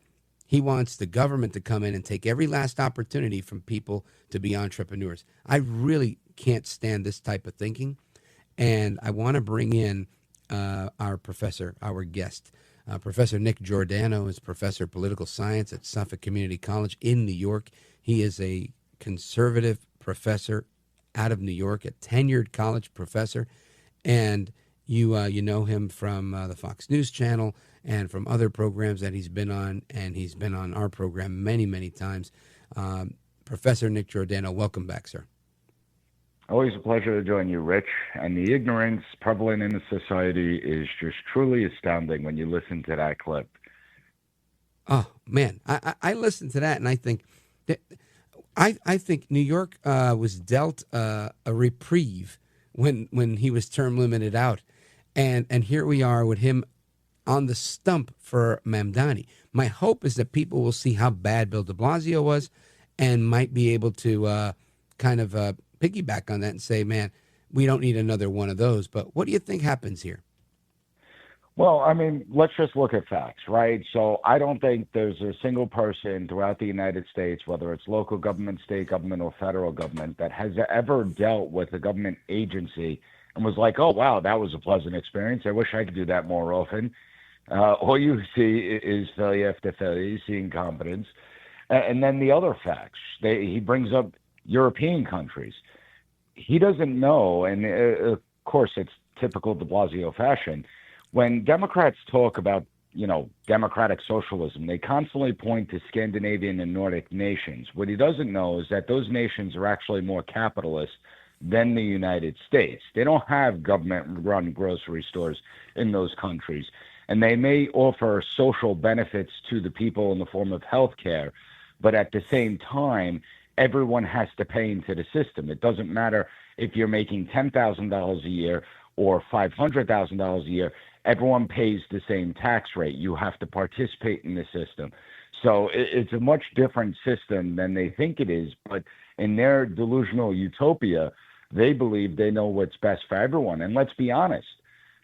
he wants the government to come in and take every last opportunity from people to be entrepreneurs. I really can't stand this type of thinking. And I want to bring in our professor, our guest. Professor Nick Giordano is professor of political science at Suffolk Community College in New York. He is a conservative professor out of New York, a tenured college professor. And you know him from the Fox News Channel and from other programs that he's been on. And he's been on our program many, many times. Professor Nick Giordano, welcome back, sir. Always a pleasure to join you, Rich. And the ignorance prevalent in the society is just truly astounding when you listen to that clip. Oh, man. I listened to that and I think I think New York was dealt a reprieve when he was term limited out. And here we are with him on the stump for Mamdani. My hope is that people will see how bad Bill de Blasio was and might be able to kind of piggyback on that and say, man, we don't need another one of those. But what do you think happens here? Well, I mean, let's just look at facts, right? So I don't think there's a single person throughout the United States, whether it's local government, state government, or federal government, that has ever dealt with a government agency and was like, oh, wow, that was a pleasant experience. I wish I could do that more often. All you see is failure after failure. You see incompetence. And then the other facts. He brings up European countries. He doesn't know, and of course it's typical de Blasio fashion, when Democrats talk about, democratic socialism, they constantly point to Scandinavian and Nordic nations. What he doesn't know is that those nations are actually more capitalist than the United States. They don't have government-run grocery stores in those countries, and they may offer social benefits to the people in the form of health care, but at the same time, everyone has to pay into the system. It doesn't matter if you're making $10,000 a year or $500,000 a year. Everyone pays the same tax rate. You have to participate in the system. So it's a much different system than they think it is. But in their delusional utopia, they believe they know what's best for everyone. And let's be honest,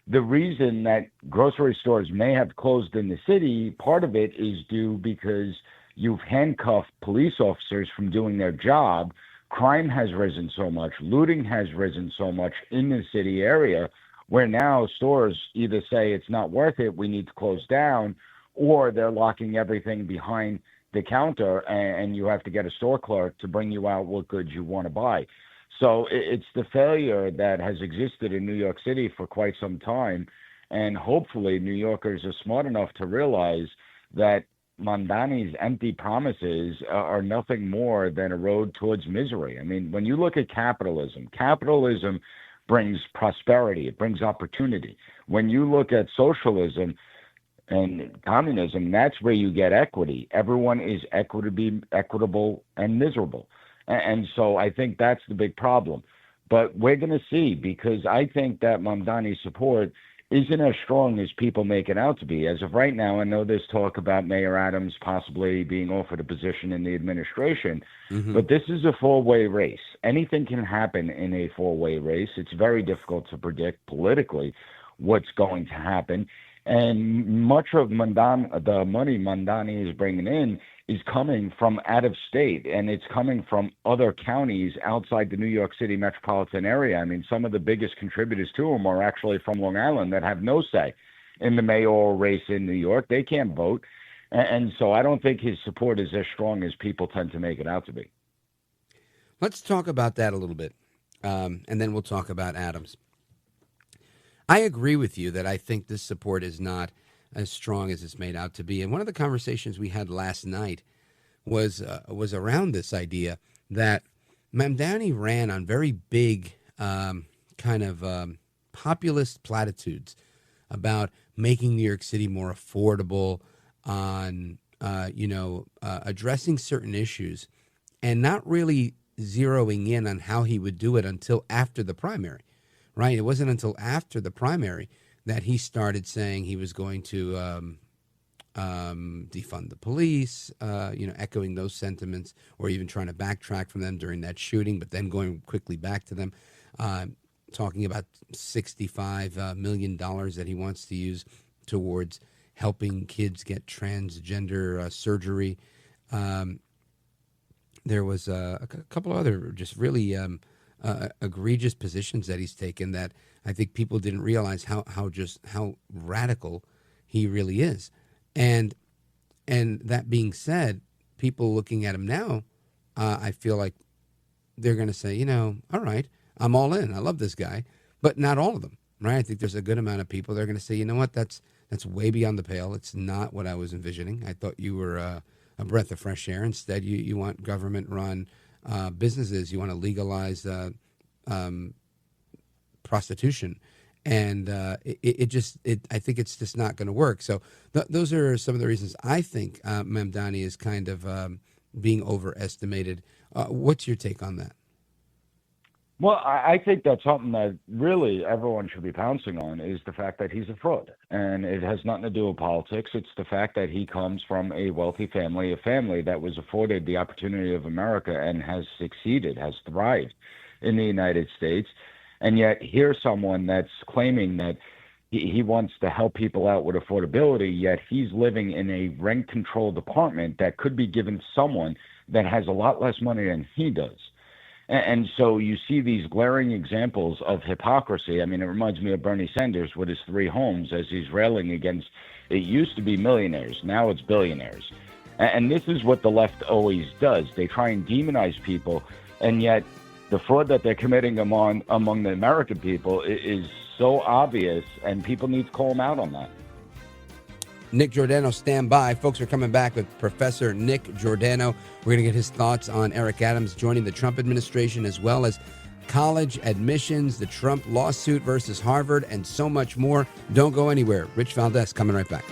the reason that grocery stores may have closed in the city, part of it is due because you've handcuffed police officers from doing their job. Crime has risen so much. Looting has risen so much in the city area, where now stores either say it's not worth it, we need to close down, or they're locking everything behind the counter and you have to get a store clerk to bring you out what goods you want to buy. So it's the failure that has existed in New York City for quite some time. And hopefully New Yorkers are smart enough to realize that Mamdani's empty promises are nothing more than a road towards misery. I mean, when you look at capitalism brings prosperity. It brings opportunity. When you look at socialism and communism, that's where you get equity. Everyone is equitable and miserable. And so I think that's the big problem. But we're going to see, because I think that Mamdani's support isn't as strong as people make it out to be. As of right now, I know there's talk about Mayor Adams possibly being offered a position in the administration, but this is a four-way race. Anything can happen in a four-way race. It's very difficult to predict politically what's going to happen. And much of the money Mamdani is bringing in is coming from out of state, and it's coming from other counties outside the New York City metropolitan area. I mean, some of the biggest contributors to him are actually from Long Island that have no say in the mayoral race in New York. They can't vote. And so I don't think his support is as strong as people tend to make it out to be. Let's talk about that a little bit, and then we'll talk about Adams. I agree with you that I think this support is not as strong as it's made out to be. And one of the conversations we had last night was around this idea that Mamdani ran on very big populist platitudes about making New York City more affordable, on addressing certain issues, and not really zeroing in on how he would do it until after the primary. Right? It wasn't until after the primary that he started saying he was going to defund the police, echoing those sentiments, or even trying to backtrack from them during that shooting, but then going quickly back to them, talking about $65 million that he wants to use towards helping kids get transgender surgery. There was a couple other just really egregious positions that he's taken that I think people didn't realize how radical he really is. And that being said, people looking at him now, I feel like they're going to say, all right, I'm all in. I love this guy, but not all of them, right? I think there's a good amount of people that are going to say, you know what, that's way beyond the pale. It's not what I was envisioning. I thought you were a breath of fresh air. Instead, you want government-run businesses. You want to legalize prostitution, and I think it's just not going to work. So those are some of the reasons I think Mamdani is kind of being overestimated. What's your take on that? Well, I think that's something that really everyone should be pouncing on, is the fact that he's a fraud. And it has nothing to do with politics. It's the fact that he comes from a wealthy family, a family that was afforded the opportunity of America and has succeeded, has thrived in the United States. And yet here's someone that's claiming that he wants to help people out with affordability, yet he's living in a rent-controlled apartment that could be given to someone that has a lot less money than he does. And so you see these glaring examples of hypocrisy. I mean, it reminds me of Bernie Sanders with his 3 homes as he's railing against, it used to be millionaires, now it's billionaires. And this is what the left always does. They try and demonize people, and yet the fraud that they're committing among the American people is so obvious, and people need to call them out on that. Nick Giordano, stand by. Folks, are coming back with Professor Nick Giordano. We're going to get his thoughts on Eric Adams joining the Trump administration, as well as college admissions, the Trump lawsuit versus Harvard, and so much more. Don't go anywhere. Rich Valdes coming right back.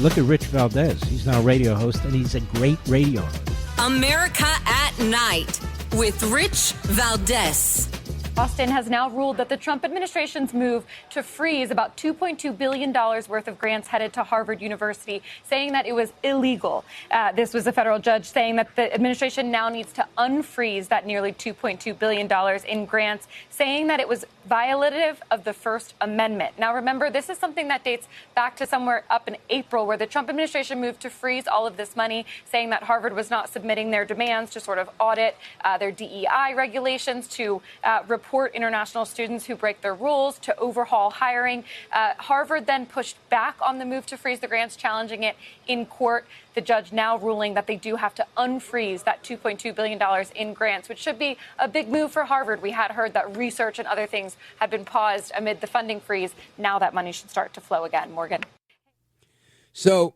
Look at Rich Valdes. He's now a radio host, and he's a great radio host. America at Night with Rich Valdes. Austin has now ruled that the Trump administration's move to freeze about $2.2 billion worth of grants headed to Harvard University, saying that it was illegal. This was a federal judge saying that the administration now needs to unfreeze that nearly $2.2 billion in grants, saying that it was violative of the First Amendment. Now, remember, this is something that dates back to somewhere up in April, where the Trump administration moved to freeze all of this money, saying that Harvard was not submitting their demands to sort of audit their DEI regulations, to report international students who break their rules, to overhaul hiring. Harvard then pushed back on the move to freeze the grants, challenging it in court. The judge now ruling that they do have to unfreeze that $2.2 billion in grants, which should be a big move for Harvard. We had heard that research and other things had been paused amid the funding freeze. Now that money should start to flow again. Morgan. So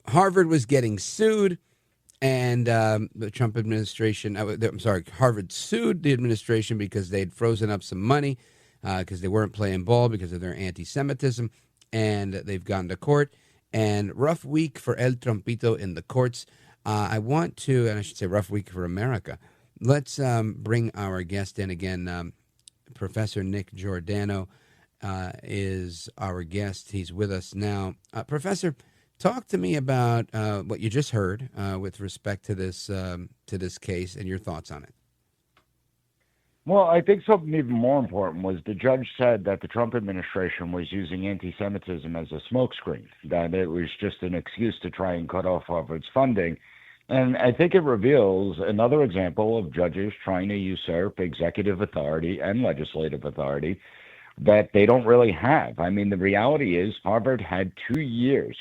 Harvard was getting sued, And the Trump administration, Harvard sued the administration because they'd frozen up some money because they weren't playing ball because of their anti-Semitism, and they've gone to court. And rough week for El Trumpito in the courts. I want to, and I should say rough week for America. Let's bring our guest in again. Professor Nick Giordano is our guest. He's with us now. Professor, talk to me about what you just heard with respect to this case and your thoughts on it. Well, I think something even more important was the judge said that the Trump administration was using anti-Semitism as a smokescreen, that it was just an excuse to try and cut off Harvard's funding. And I think it reveals another example of judges trying to usurp executive authority and legislative authority that they don't really have. I mean, the reality is Harvard had 3 years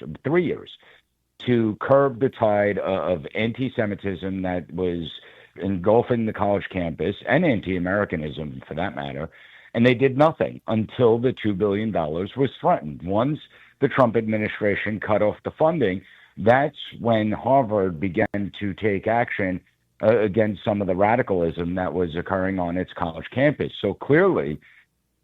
to curb the tide of anti-Semitism that was engulfing the college campus, and anti-Americanism for that matter, and they did nothing until the $2 billion was threatened. Once the Trump administration cut off the funding, that's when Harvard began to take action against some of the radicalism that was occurring on its college campus. So clearly,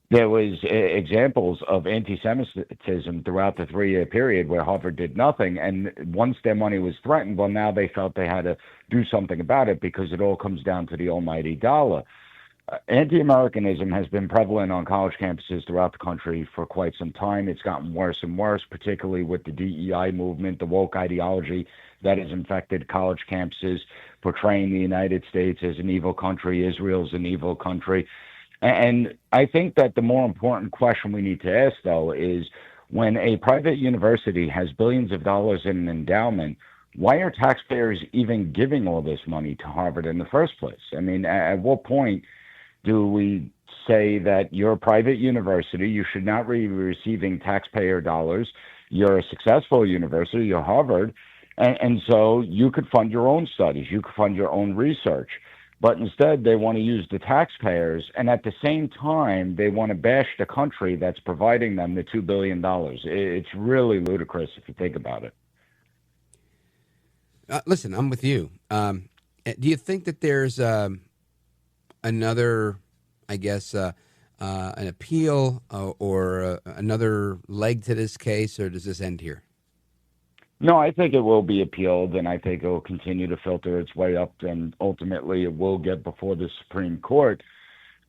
there was examples of anti-Semitism throughout the 3-year period where Harvard did nothing. And once their money was threatened, well, now they felt they had to do something about it because it all comes down to the almighty dollar. Anti-Americanism has been prevalent on college campuses throughout the country for quite some time. It's gotten worse and worse, particularly with the DEI movement, the woke ideology that has infected college campuses, portraying the United States as an evil country, Israel's an evil country. And I think that the more important question we need to ask, though, is when a private university has billions of dollars in an endowment, why are taxpayers even giving all this money to Harvard in the first place? I mean, at what point do we say that you're a private university, you should not be receiving taxpayer dollars, you're a successful university, you're Harvard, and so you could fund your own studies, you could fund your own research. But instead, they want to use the taxpayers, and at the same time, they want to bash the country that's providing them the $2 billion. It's really ludicrous if you think about it. Listen, I'm with you. Do you think that there's another, I guess, an appeal or another leg to this case, or does this end here? No, I think it will be appealed, and I think it will continue to filter its way up, and ultimately it will get before the Supreme Court.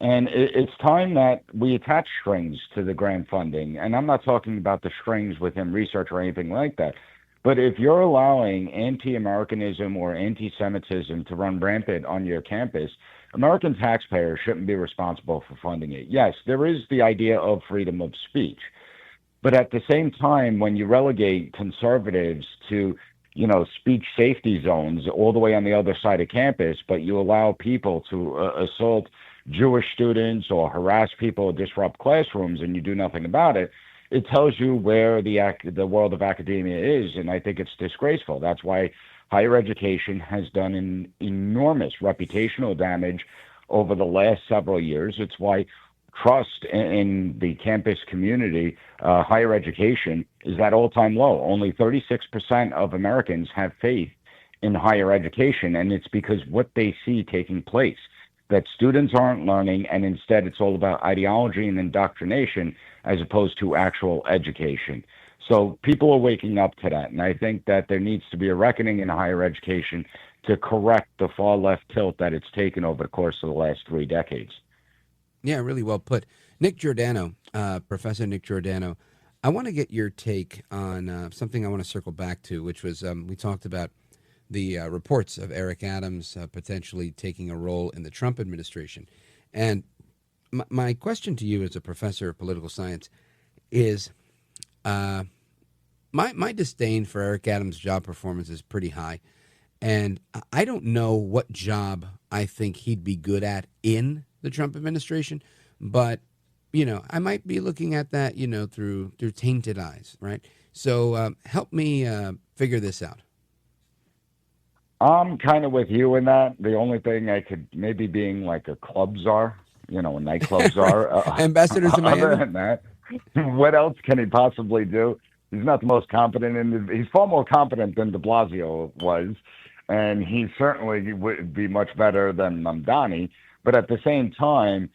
And it's time that we attach strings to the grant funding. And I'm not talking about the strings within research or anything like that. But if you're allowing anti-Americanism or anti-Semitism to run rampant on your campus, American taxpayers shouldn't be responsible for funding it. Yes, there is the idea of freedom of speech. But at the same time, when you relegate conservatives to, speech safety zones all the way on the other side of campus, but you allow people to assault Jewish students or harass people or disrupt classrooms and you do nothing about it, it tells you where the world of academia is, and I think it's disgraceful. That's why higher education has done an enormous reputational damage over the last several years. It's why trust in the campus community, higher education, is at all-time low. Only 36% of Americans have faith in higher education, and it's because what they see taking place, that students aren't learning, and instead it's all about ideology and indoctrination as opposed to actual education. So people are waking up to that, and I think that there needs to be a reckoning in higher education to correct the far-left tilt that it's taken over the course of the last 3 decades. Yeah, really well put. Nick Giordano, Professor Nick Giordano, I want to get your take on something I want to circle back to, which was we talked about the reports of Eric Adams potentially taking a role in the Trump administration. And my question to you as a professor of political science is my disdain for Eric Adams' job performance is pretty high. And I don't know what job I think he'd be good at in the Trump administration, but, I might be looking at that, through tainted eyes, right? So help me figure this out. I'm kind of with you in that. The only thing I could maybe being like a club czar, a nightclub czar. Ambassadors to Miami. Other than that, what else can he possibly do? He's not the most competent he's far more competent than de Blasio was. and he certainly would be much better than Mamdani. But at the same time,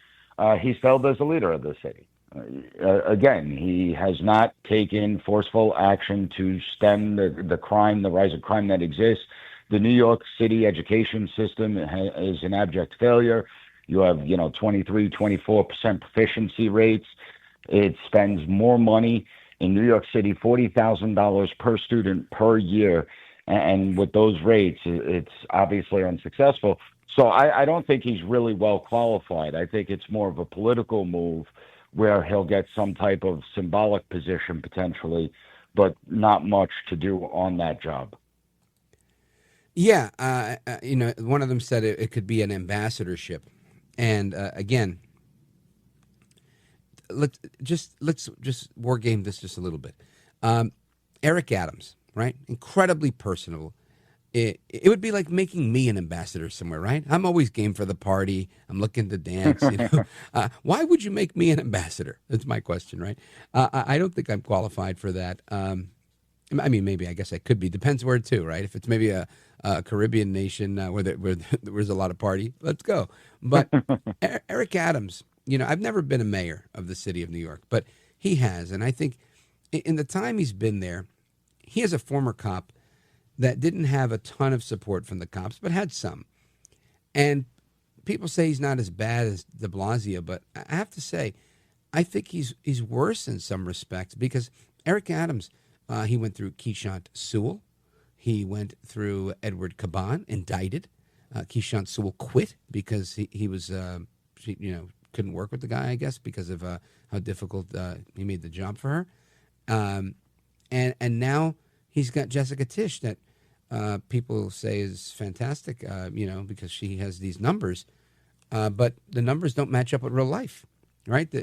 he's failed as a leader of the city. Again, he has not taken forceful action to stem the crime, the rise of crime that exists. The New York City education system is an abject failure. You have, 23, 24% proficiency rates. It spends more money in New York City, $40,000 per student per year. And with those rates, it's obviously unsuccessful. So I don't think he's really well qualified. I think it's more of a political move where he'll get some type of symbolic position potentially, but not much to do on that job. Yeah, one of them said it could be an ambassadorship, and again, let's war game this just a little bit. Eric Adams, right? Incredibly personable. It would be like making me an ambassador somewhere, right? I'm always game for the party. I'm looking to dance. Why would you make me an ambassador? That's my question, right? I don't think I'm qualified for that. I mean, maybe I guess I could be. Depends where to, right? If it's maybe a Caribbean nation where there's a lot of party, let's go. But Eric Adams, I've never been a mayor of the city of New York, but he has, and I think in the time he's been there, he is a former cop that didn't have a ton of support from the cops, but had some. And people say he's not as bad as de Blasio, but I have to say, I think he's worse in some respects because Eric Adams, he went through Keechant Sewell. He went through Edward Caban, indicted. Keechant Sewell quit because he was, couldn't work with the guy, I guess, because of how difficult he made the job for her. And now he's got Jessica Tisch that people say is fantastic, because she has these numbers. But the numbers don't match up with real life, right?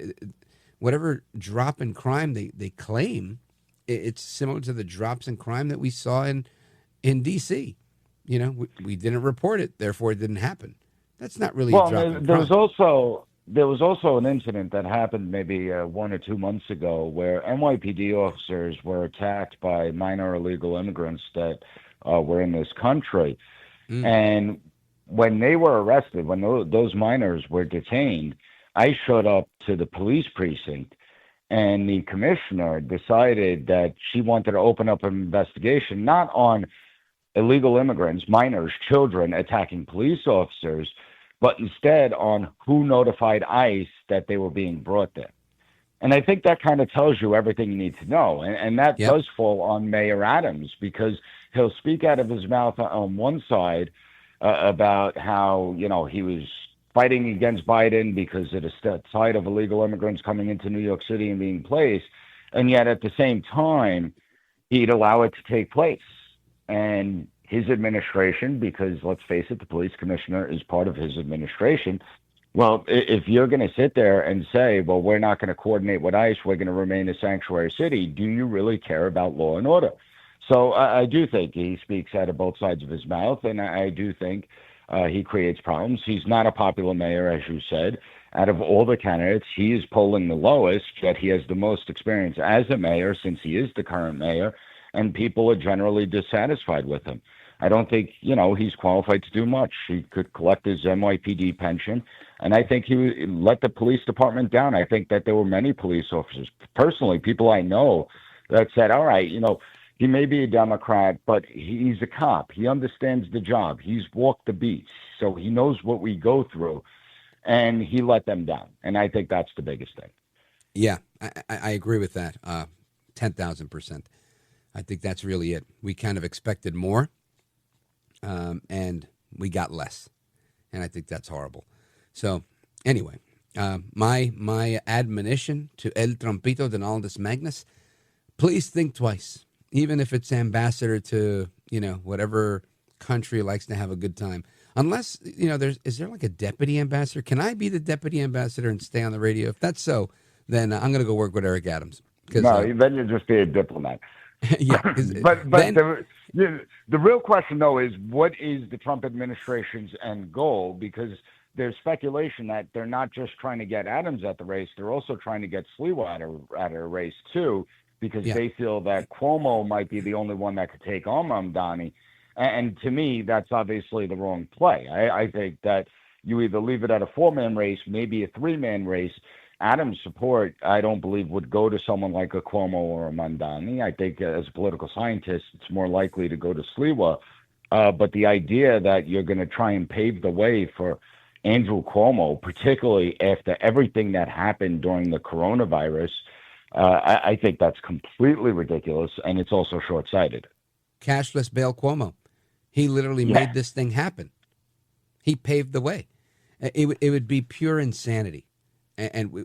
Whatever drop in crime they claim, it's similar to the drops in crime that we saw in D.C. We didn't report it, therefore it didn't happen. That's not really a drop in crime. There was also an incident that happened maybe 1 or 2 months ago where NYPD officers were attacked by minor illegal immigrants that were in this country. And when they were arrested, when those minors were detained, I showed up to the police precinct, and the commissioner decided that she wanted to open up an investigation, not on illegal immigrants, minors, children attacking police officers, but instead on who notified ICE that they were being brought there. And I think that kind of tells you everything you need to know. And that does fall on Mayor Adams, because he'll speak out of his mouth on one side about how, he was fighting against Biden because of the side of illegal immigrants coming into New York City and being placed. And yet at the same time, he'd allow it to take place. And his administration, because let's face it, the police commissioner is part of his administration. Well, if you're going to sit there and say, well, we're not going to coordinate with ICE, we're going to remain a sanctuary city, do you really care about law and order? So I do think he speaks out of both sides of his mouth, and I do think he creates problems. He's not a popular mayor, as you said. Out of all the candidates, he is polling the lowest, yet he has the most experience as a mayor since he is the current mayor, and people are generally dissatisfied with him. I don't think, he's qualified to do much. He could collect his NYPD pension, and I think he let the police department down. I think that there were many police officers, personally, people I know, that said, all right, he may be a Democrat, but he's a cop. He understands the job. He's walked the beats, so he knows what we go through, and he let them down. And I think that's the biggest thing. Yeah, I agree with that, 10,000%. I think that's really it. We kind of expected more, and we got less, and I think that's horrible. So anyway, my admonition to El Trumpito Donaldus Magnus, please think twice, even if it's ambassador to, whatever country likes to have a good time. Unless, is there like a deputy ambassador? Can I be the deputy ambassador and stay on the radio? If that's so, then I'm going to go work with Eric Adams. No, then you'll just be a diplomat. Yeah, but the real question, though, is what is the Trump administration's end goal? Because there's speculation that they're not just trying to get Adams at the race, they're also trying to get Sliwa at a race, too, because they feel that Cuomo might be the only one that could take on Mamdani. And to me, that's obviously the wrong play. I think that you either leave it at a 4-man race, maybe a 3-man race. Adam's support, I don't believe, would go to someone like a Cuomo or a Mondani. I think as a political scientist, it's more likely to go to Sliwa. But the idea that you're going to try and pave the way for Andrew Cuomo, particularly after everything that happened during the coronavirus, I think that's completely ridiculous, and it's also short-sighted. Cashless bail Cuomo. He literally made this thing happen. He paved the way. It would be pure insanity. And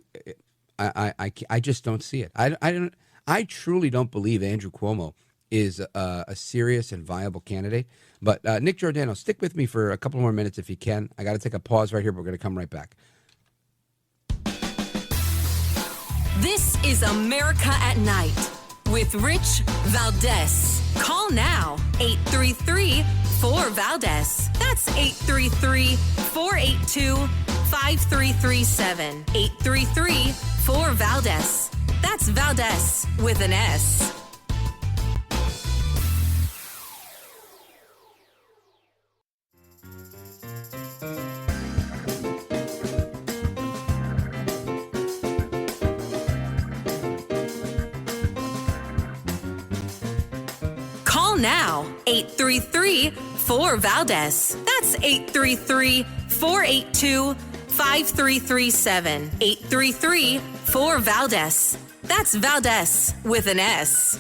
I just don't see it. I truly don't believe Andrew Cuomo is a serious and viable candidate. But Nick Giordano, stick with me for a couple more minutes if you can. I got to take a pause right here, but we're going to come right back. This is America at Night with Rich Valdes. Call now, 833-4-VALDES. That's 833-482-5337. 833-4-VALDES. That's Valdes with an S. Call now, 833-4-VALDES. That's 833-482-5337. 833-4-VALDES. That's Valdes with an S.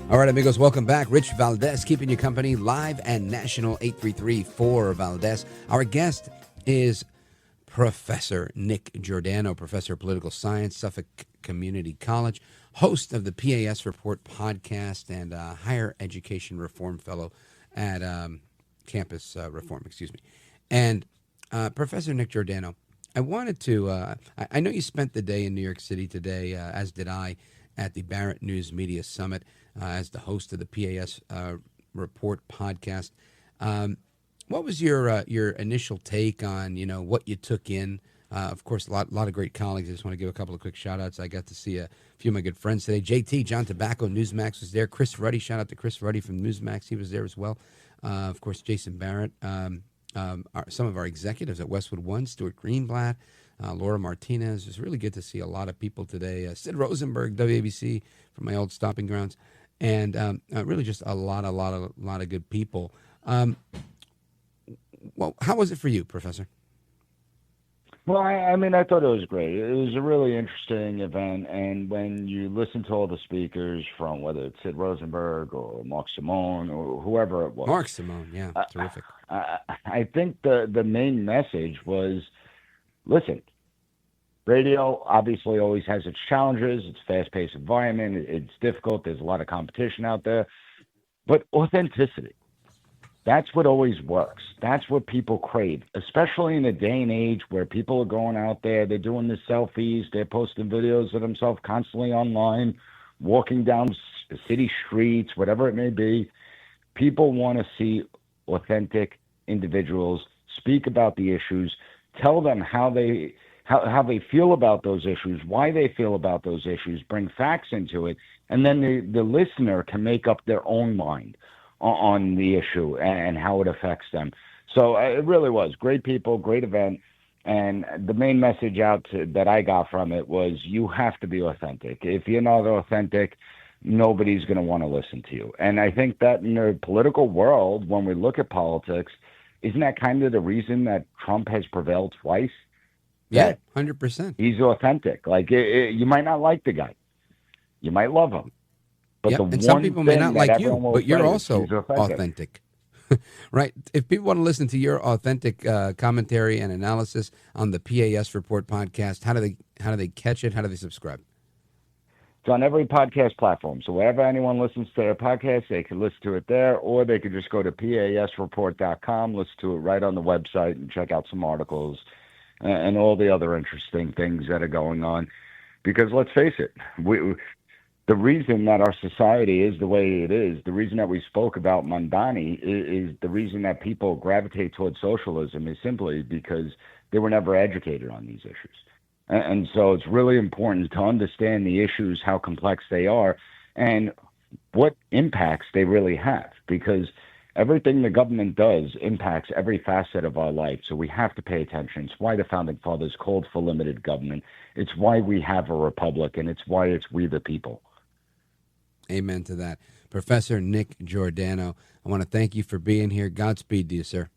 All right, amigos, welcome back. Rich Valdes keeping you company live and national, 833-4-VALDES. Our guest is Professor Nick Giordano, Professor of Political Science, Suffolk Community College, host of the P.A.S. Report podcast, and Higher Education Reform Fellow at Campus Reform, And Professor Nick Giordano, I wanted to, I know you spent the day in New York City today, as did I, at the Barrett News Media Summit as the host of the P.A.S. Report podcast. What was your initial take on, what you took in? Of course, a lot of great colleagues. I just want to give a couple of quick shout-outs. I got to see a few of my good friends today. JT, John Tobacco, Newsmax was there. Chris Ruddy, shout out to Chris Ruddy from Newsmax. He was there as well. Of course, Jason Barrett. Some of our executives at Westwood One, Stuart Greenblatt, Laura Martinez. It was really good to see a lot of people today. Sid Rosenberg, WABC, from my old stomping grounds. And really just a lot of good people. Well, how was it for you, Professor? Well, I mean, I thought it was great. It was a really interesting event, and when you listen to all the speakers, from whether it's Sid Rosenberg or Mark Simone or whoever it was. Mark Simone, yeah, terrific. I think the main message was, listen, radio obviously always has its challenges. It's a fast-paced environment. It's difficult. There's a lot of competition out there. But authenticity. That's what always works. That's what people crave, especially in a day and age where people are going out there, they're doing the selfies, they're posting videos of themselves constantly online, walking down city streets, whatever it may be. People want to see authentic individuals speak about the issues, tell them how they feel about those issues, why they feel about those issues, bring facts into it, and then the listener can make up their own mind on the issue and how it affects them. So it really was great people, great event. And the main message that I got from it was, you have to be authentic. If you're not authentic, nobody's going to want to listen to you. And I think that in the political world, when we look at politics, isn't that kind of the reason that Trump has prevailed twice? Yeah, 100%. He's authentic. Like, you might not like the guy. You might love him. But and some people may not like you, but you're also authentic. Right? If people want to listen to your authentic commentary and analysis on the P.A.S. Report podcast, how do they catch it? How do they subscribe? It's on every podcast platform. So wherever anyone listens to their podcast, they can listen to it there, or they could just go to PASreport.com, listen to it right on the website, and check out some articles and all the other interesting things that are going on. Because let's face it, the reason that our society is the way it is, the reason that we spoke about Mondani is the reason that people gravitate towards socialism is simply because they were never educated on these issues. And so it's really important to understand the issues, how complex they are. And what impacts they really have, because everything the government does impacts every facet of our life. So we have to pay attention. It's why the founding fathers called for limited government. It's why we have a republic, and it's why it's we the people. Amen to that. Professor Nick Giordano, I want to thank you for being here. Godspeed to you, sir.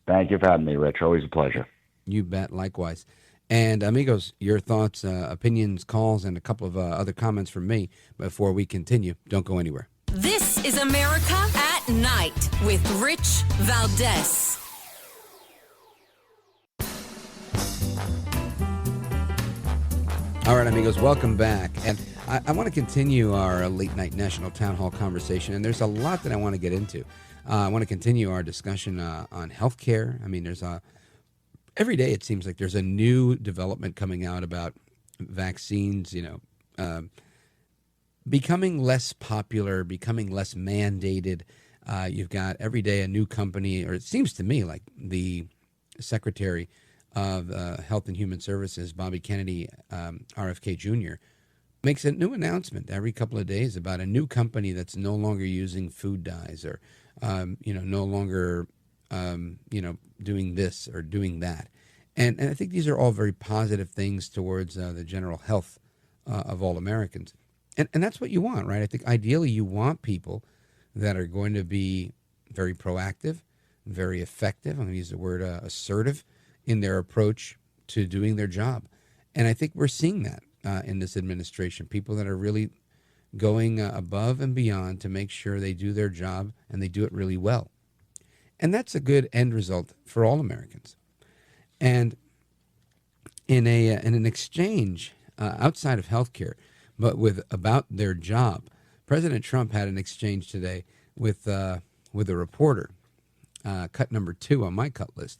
Thank you for having me, Rich. Always a pleasure. You bet. Likewise. And amigos, your thoughts, opinions, calls, and a couple of other comments from me before we continue. Don't go anywhere. This is America at Night with Rich Valdes. All right, amigos, welcome back. And I want to continue our late night national town hall conversation. And there's a lot that I want to get into. I want to continue our discussion on healthcare. I mean, every day it seems like there's a new development coming out about vaccines, becoming less popular, becoming less mandated. You've got every day a new company, or it seems to me like the Secretary of Health and Human Services, Bobby Kennedy, RFK Jr., makes a new announcement every couple of days about a new company that's no longer using food dyes or, no longer, doing this or doing that. And I think these are all very positive things towards the general health of all Americans. And that's what you want, right? I think ideally you want people that are going to be very proactive, very effective. I'm going to use the word assertive in their approach to doing their job. And I think we're seeing that in this administration, people that are really going above and beyond to make sure they do their job and they do it really well. And that's a good end result for all Americans. And in an exchange outside of healthcare, but about their job, President Trump had an exchange today with a reporter, cut number 2 on my cut list.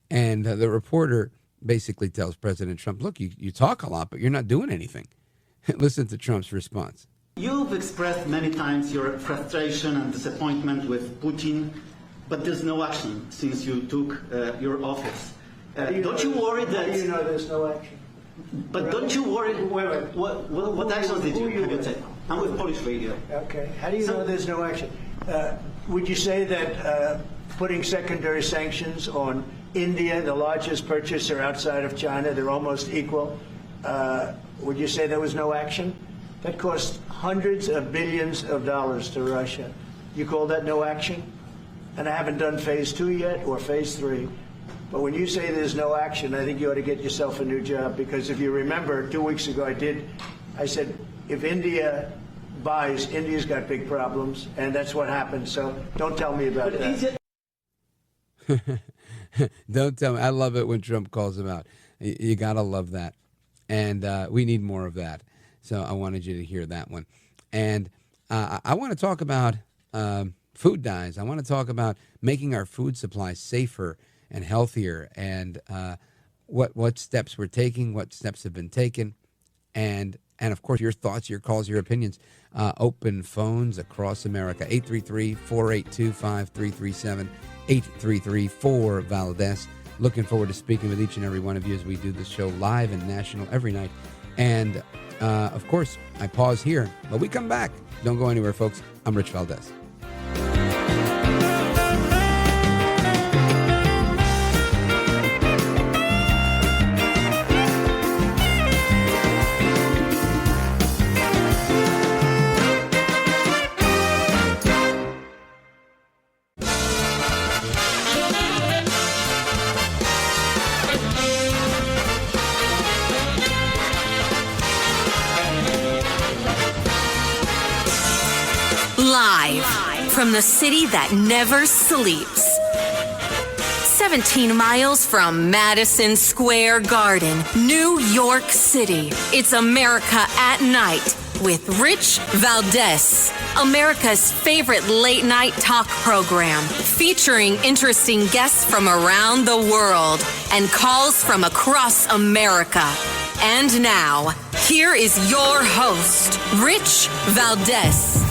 And the reporter basically tells President Trump, look, you talk a lot, but you're not doing anything. Listen to Trump's response. You've expressed many times your frustration and disappointment with Putin, but there's no action since you took your office. Don't you worry that... How do you know there's no action? But don't you worry... Wait. What actions did you take? I'm with Polish radio. Okay. How do you know there's no action? Would you say that putting secondary sanctions on India, the largest purchaser outside of China, they're almost equal, would you say there was no action? That cost hundreds of billions of dollars to Russia. You call that no action? And I haven't done phase 2 yet or phase 3. But when you say there's no action, I think you ought to get yourself a new job, because if you remember 2 weeks ago I said, if India buys, India's got big problems, and that's what happened. So don't tell me about that. Don't tell me. I love it when Trump calls him out. You got to love that. And we need more of that. So I wanted you to hear that one. And I want to talk about food dyes. I want to talk about making our food supply safer and healthier, and what steps we're taking, what steps have been taken, and of course your thoughts, your calls, your opinions. Open phones across America, 833-482-5337, 833-4-Valdes. Looking forward to speaking with each and every one of you as we do this show live and national every night. And of course, I pause here, but we come back. Don't go anywhere, folks. I'm Rich Valdes. Live from the city that never sleeps. 17 miles from Madison Square Garden, New York City. It's America at Night with Rich Valdes, America's favorite late night talk program, featuring interesting guests from around the world and calls from across America. And now, here is your host, Rich Valdes.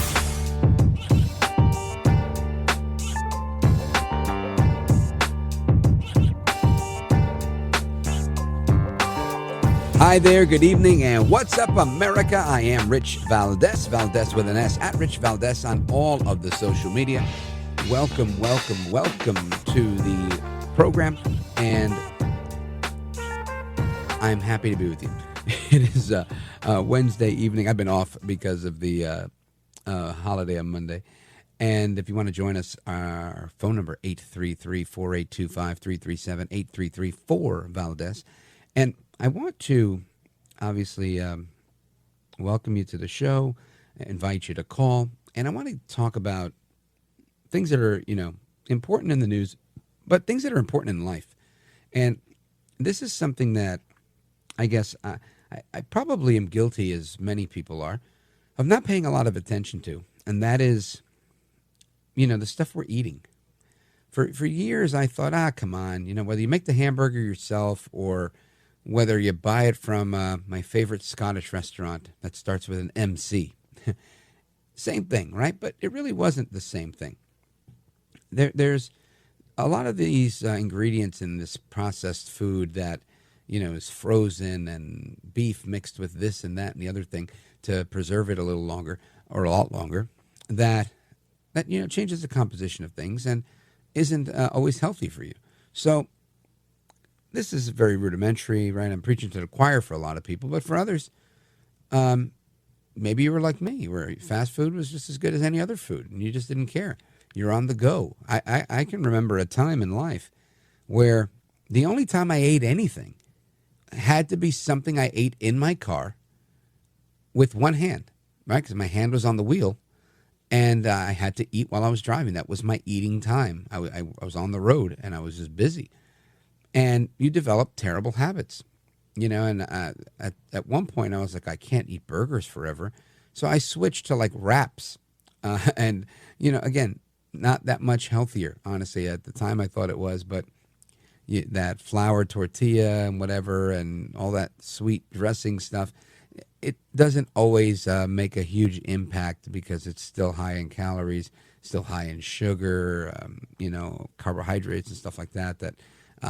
Hi there, good evening, and what's up, America? I am Rich Valdes, Valdes with an S, at Rich Valdes on all of the social media. Welcome to the program, and I'm happy to be with you. It is Wednesday evening. I've been off because of the holiday on Monday. And if you want to join us, our phone number, 833-4825-337, 833-4-VALDES. And I want to obviously welcome you to the show, invite you to call, and I want to talk about things that are, important in the news, but things that are important in life. And this is something that I guess I probably am guilty, as many people are, of not paying a lot of attention to, and that is, the stuff we're eating. For years, I thought, come on, whether you make the hamburger yourself or whether you buy it from my favorite Scottish restaurant that starts with an MC. Same thing, right? But it really wasn't the same thing. There's a lot of these ingredients in this processed food that, is frozen and beef mixed with this and that and the other thing to preserve it a little longer or a lot longer, that changes the composition of things and isn't always healthy for you. So this is very rudimentary, right? I'm preaching to the choir for a lot of people, but for others, maybe you were like me, where fast food was just as good as any other food, and you just didn't care. You're on the go. I can remember a time in life where the only time I ate anything had to be something I ate in my car with one hand, right? Because my hand was on the wheel, and I had to eat while I was driving. That was my eating time. I was on the road, and I was just busy. And you develop terrible habits, and at one point I was like, I can't eat burgers forever. So I switched to like wraps. And, again, not that much healthier, honestly. At the time I thought it was, but that flour tortilla and whatever and all that sweet dressing stuff, it doesn't always make a huge impact because it's still high in calories, still high in sugar, carbohydrates and stuff like that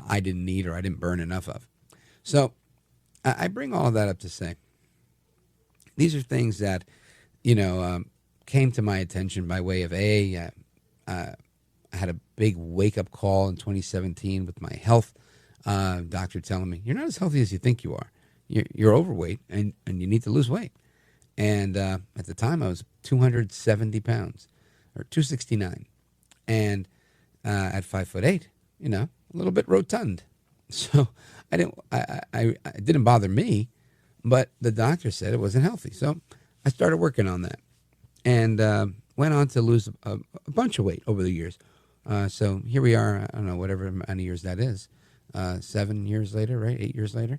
I didn't need or I didn't burn enough of. So I bring all of that up to say these are things that, came to my attention by way of I had a big wake-up call in 2017 with my health doctor telling me, you're not as healthy as you think you are. You're overweight and you need to lose weight. And at the time I was 270 pounds or 269. And at 5'8", a little bit rotund. So it didn't bother me, but the doctor said it wasn't healthy. So I started working on that and went on to lose a bunch of weight over the years. So here we are, I don't know, whatever many years that is, 7 years later, right? 8 years later.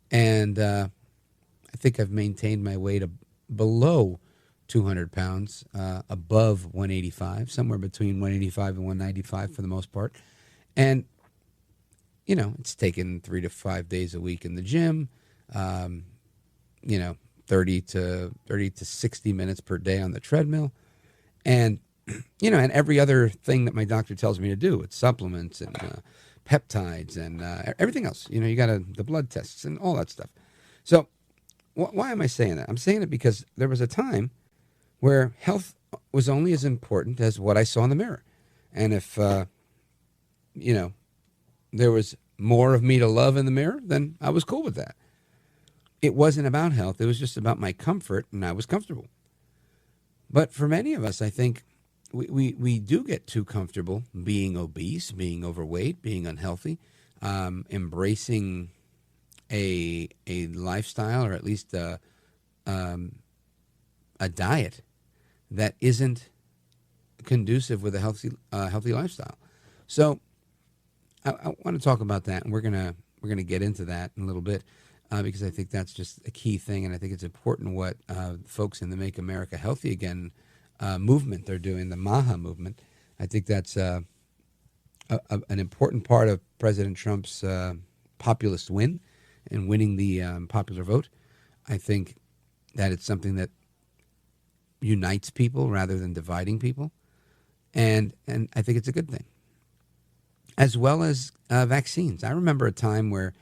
And I think I've maintained my weight below 200 pounds, above 185, somewhere between 185 and 195 for the most part. And, it's taken 3 to 5 days a week in the gym, 30 to 60 minutes per day on the treadmill. And, and every other thing that my doctor tells me to do, it's supplements and peptides and everything else. You got the blood tests and all that stuff. So why am I saying that? I'm saying it because there was a time where health was only as important as what I saw in the mirror. And if, there was more of me to love in the mirror, then I was cool with that. It wasn't about health. It was just about my comfort, and I was comfortable. But for many of us, I think we do get too comfortable being obese, being overweight, being unhealthy, embracing a lifestyle or at least a diet that isn't conducive with a healthy lifestyle. So I want to talk about that, and we're gonna get into that in a little bit because I think that's just a key thing, and I think it's important what folks in the Make America Healthy Again movement they're doing, the MAHA movement. I think that's an important part of President Trump's populist win and winning the popular vote. I think that it's something that unites people rather than dividing people, and I think it's a good thing. As well as vaccines. I remember a time where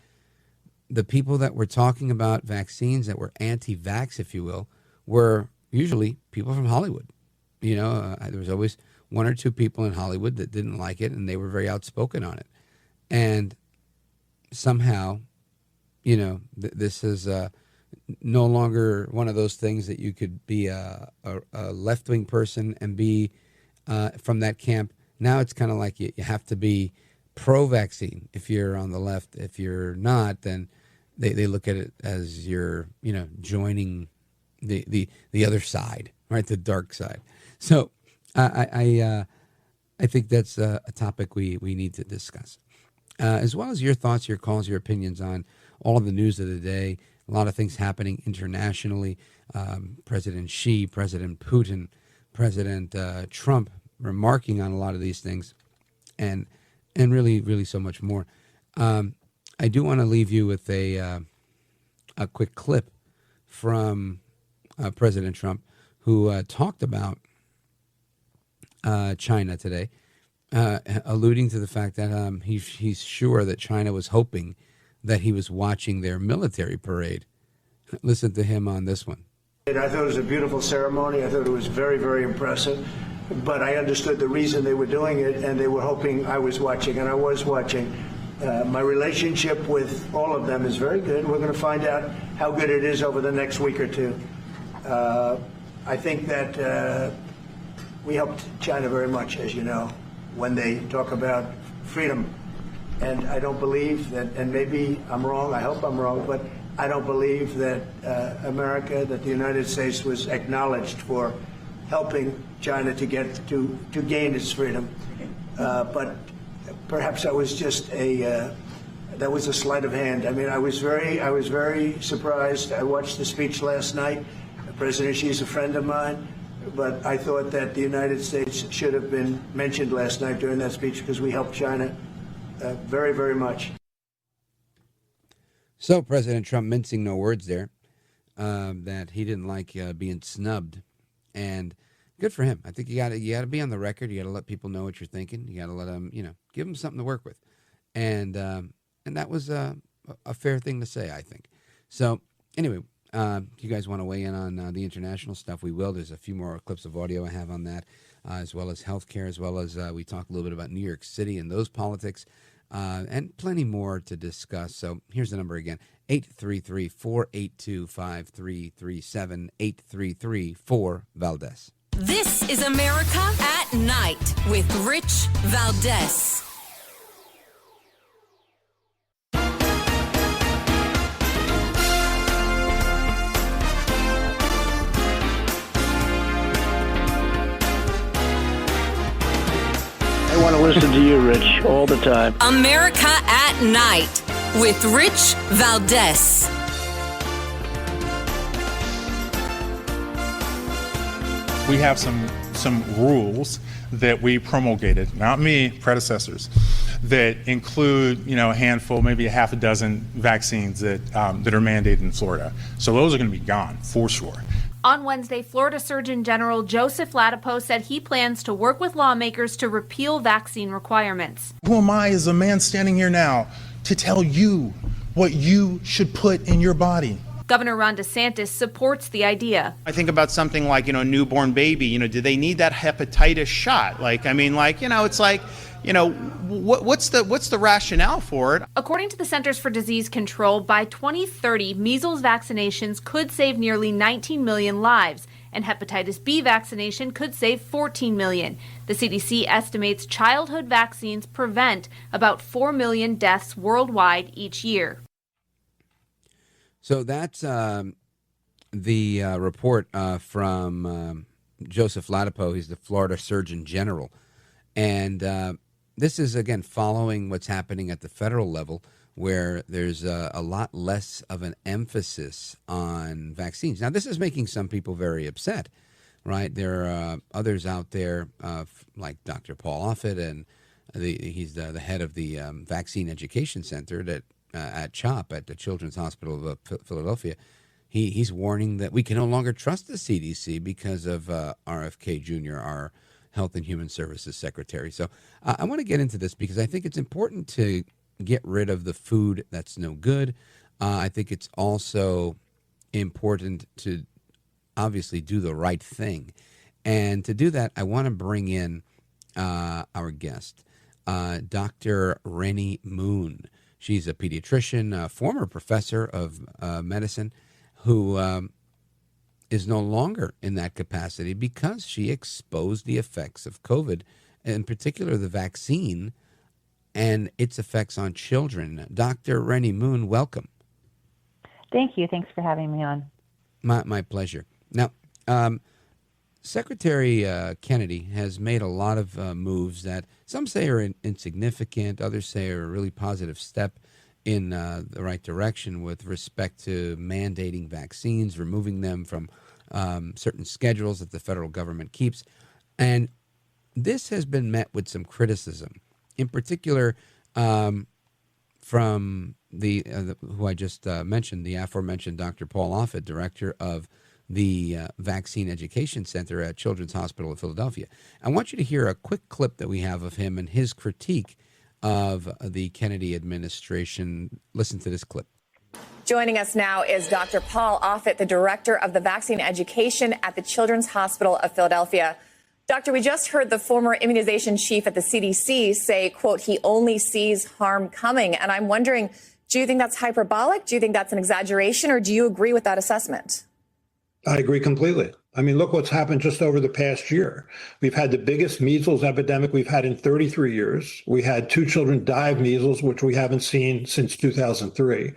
the people that were talking about vaccines that were anti-vax, if you will, were usually people from Hollywood. There was always one or two people in Hollywood that didn't like it, and they were very outspoken on it. And somehow, this is no longer one of those things that you could be a left-wing person and be from that camp. Now it's kind of like you have to be pro-vaccine if you're on the left. If you're not, then they look at it as you're, joining the other side, right, the dark side. So I think that's a topic we need to discuss, as well as your thoughts, your calls, your opinions on all of the news of the day. A lot of things happening internationally. President Xi, President Putin, President Trump remarking on a lot of these things, and really, really so much more. I do want to leave you with a quick clip from President Trump, who talked about China today, alluding to the fact that he's sure that China was hoping that he was watching their military parade. Listen to him on this one. I thought it was a beautiful ceremony. I thought it was very, very impressive. But I understood the reason they were doing it, and they were hoping I was watching, and I was watching. My relationship with all of them is very good. We're going to find out how good it is over the next week or two. I think that we helped China very much, as you know, when they talk about freedom. And I don't believe that, and maybe I'm wrong, I hope I'm wrong, but I don't believe that America, that the United States was acknowledged for helping China to gain its freedom. But perhaps that was just that was a sleight of hand. I mean, I was very surprised. I watched the speech last night. President Xi is a friend of mine, but I thought that the United States should have been mentioned last night during that speech because we helped China very, very much. So President Trump mincing no words there, that he didn't like being snubbed, and good for him. I think you got to be on the record. You got to let people know what you're thinking. You got to let them, give them something to work with, and that was a fair thing to say, I think. So anyway, if you guys want to weigh in on the international stuff, we will. There's a few more clips of audio I have on that, as well as healthcare, as well as we talk a little bit about New York City and those politics. And plenty more to discuss. So here's the number again, 833-482-5337, 833-4-VALDES. This is America at Night with Rich Valdes. I want to listen to you, Rich, all the time. America at Night with Rich Valdes. We have some rules that we promulgated, not me, predecessors, that include, a handful, maybe a half a dozen vaccines that are mandated in Florida. So those are going to be gone for sure. On Wednesday, Florida Surgeon General Joseph Ladapo said he plans to work with lawmakers to repeal vaccine requirements. Who am I as a man standing here now to tell you what you should put in your body? Governor Ron DeSantis supports the idea. I think about something like, a newborn baby. Do they need that hepatitis shot? It's like, what's the rationale for it? According to the Centers for Disease Control, by 2030, measles vaccinations could save nearly 19 million lives, and hepatitis B vaccination could save 14 million. The CDC estimates childhood vaccines prevent about 4 million deaths worldwide each year. So that's the report from Joseph Ladapo. He's the Florida Surgeon General. And this is, again, following what's happening at the federal level, where there's a lot less of an emphasis on vaccines. Now, this is making some people very upset, right? There are others out there, like Dr. Paul Offit, and he's the head of the Vaccine Education Center that at CHOP, at the Children's Hospital of Philadelphia. He's warning that we can no longer trust the CDC because of RFK Jr., our Health and Human Services Secretary. So I want to get into this because I think it's important to get rid of the food that's no good. I think it's also important to obviously do the right thing. And to do that, I want to bring in our guest, Dr. Reni Moon. She's a pediatrician, a former professor of medicine, who is no longer in that capacity because she exposed the effects of COVID, in particular the vaccine and its effects on children. Dr. Reni Moon, welcome. Thank you. Thanks for having me on. My pleasure. Now, Secretary Kennedy has made a lot of moves that some say are insignificant, others say are a really positive step in the right direction with respect to mandating vaccines, removing them from certain schedules that the federal government keeps. And this has been met with some criticism, in particular from the who I just mentioned, the aforementioned Dr. Paul Offit, director of the Vaccine Education Center at Children's Hospital of Philadelphia. I want you to hear a quick clip that we have of him and his critique of the Kennedy administration. Listen to this clip. Joining us now is Dr. Paul Offit, the director of the Vaccine Education at the Children's Hospital of Philadelphia. Doctor, we just heard the former immunization chief at the CDC say, quote, he only sees harm coming. And I'm wondering, do you think that's hyperbolic? Do you think that's an exaggeration? Or do you agree with that assessment? I agree completely. I mean, look what's happened just over the past year. We've had the biggest measles epidemic we've had in 33 years. We had 2 children die of measles, which we haven't seen since 2003.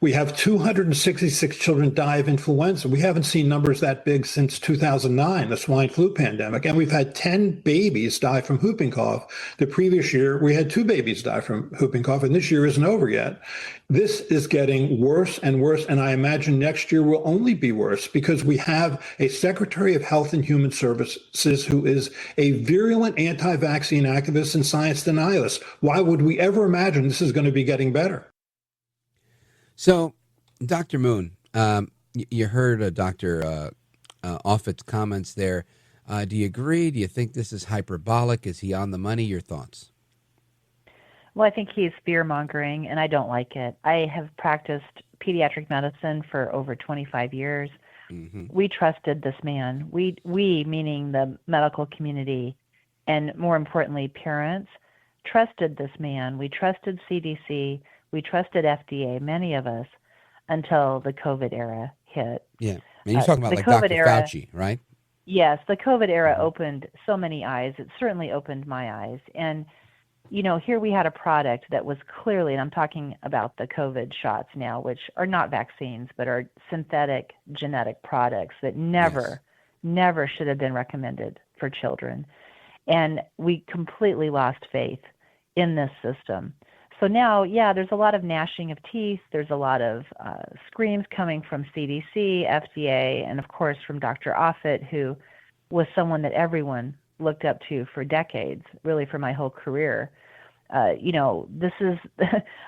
We have 266 children die of influenza. We haven't seen numbers that big since 2009, the swine flu pandemic. And we've had 10 babies die from whooping cough. The previous year, we had 2 babies die from whooping cough, and this year isn't over yet. This is getting worse and worse, and I imagine next year will only be worse because we have a Secretary of Health and Human Services who is a virulent anti-vaccine activist and science denialist. Why would we ever imagine this is going to be getting better? So, Dr. Moon, you heard Dr. Offit's comments there. Do you agree? Do you think this is hyperbolic? Is he on the money? Your thoughts? Well, I think he's fear-mongering, and I don't like it. I have practiced pediatric medicine for over 25 years. Mm-hmm. We trusted this man. We, meaning the medical community, and more importantly, parents, trusted this man. We trusted CDC. We trusted FDA, many of us, until the COVID era hit. Yeah. And you're talking about like COVID Dr. era, Fauci, right? Yes. The COVID era opened so many eyes. It certainly opened my eyes. And you know, here we had a product that was clearly, and I'm talking about the COVID shots now, which are not vaccines, but are synthetic genetic products that never should have been recommended for children. And we completely lost faith in this system. So now, yeah, there's a lot of gnashing of teeth. There's a lot of screams coming from CDC, FDA, and of course from Dr. Offit, who was someone that everyone looked up to for decades, really for my whole career. You know, this is,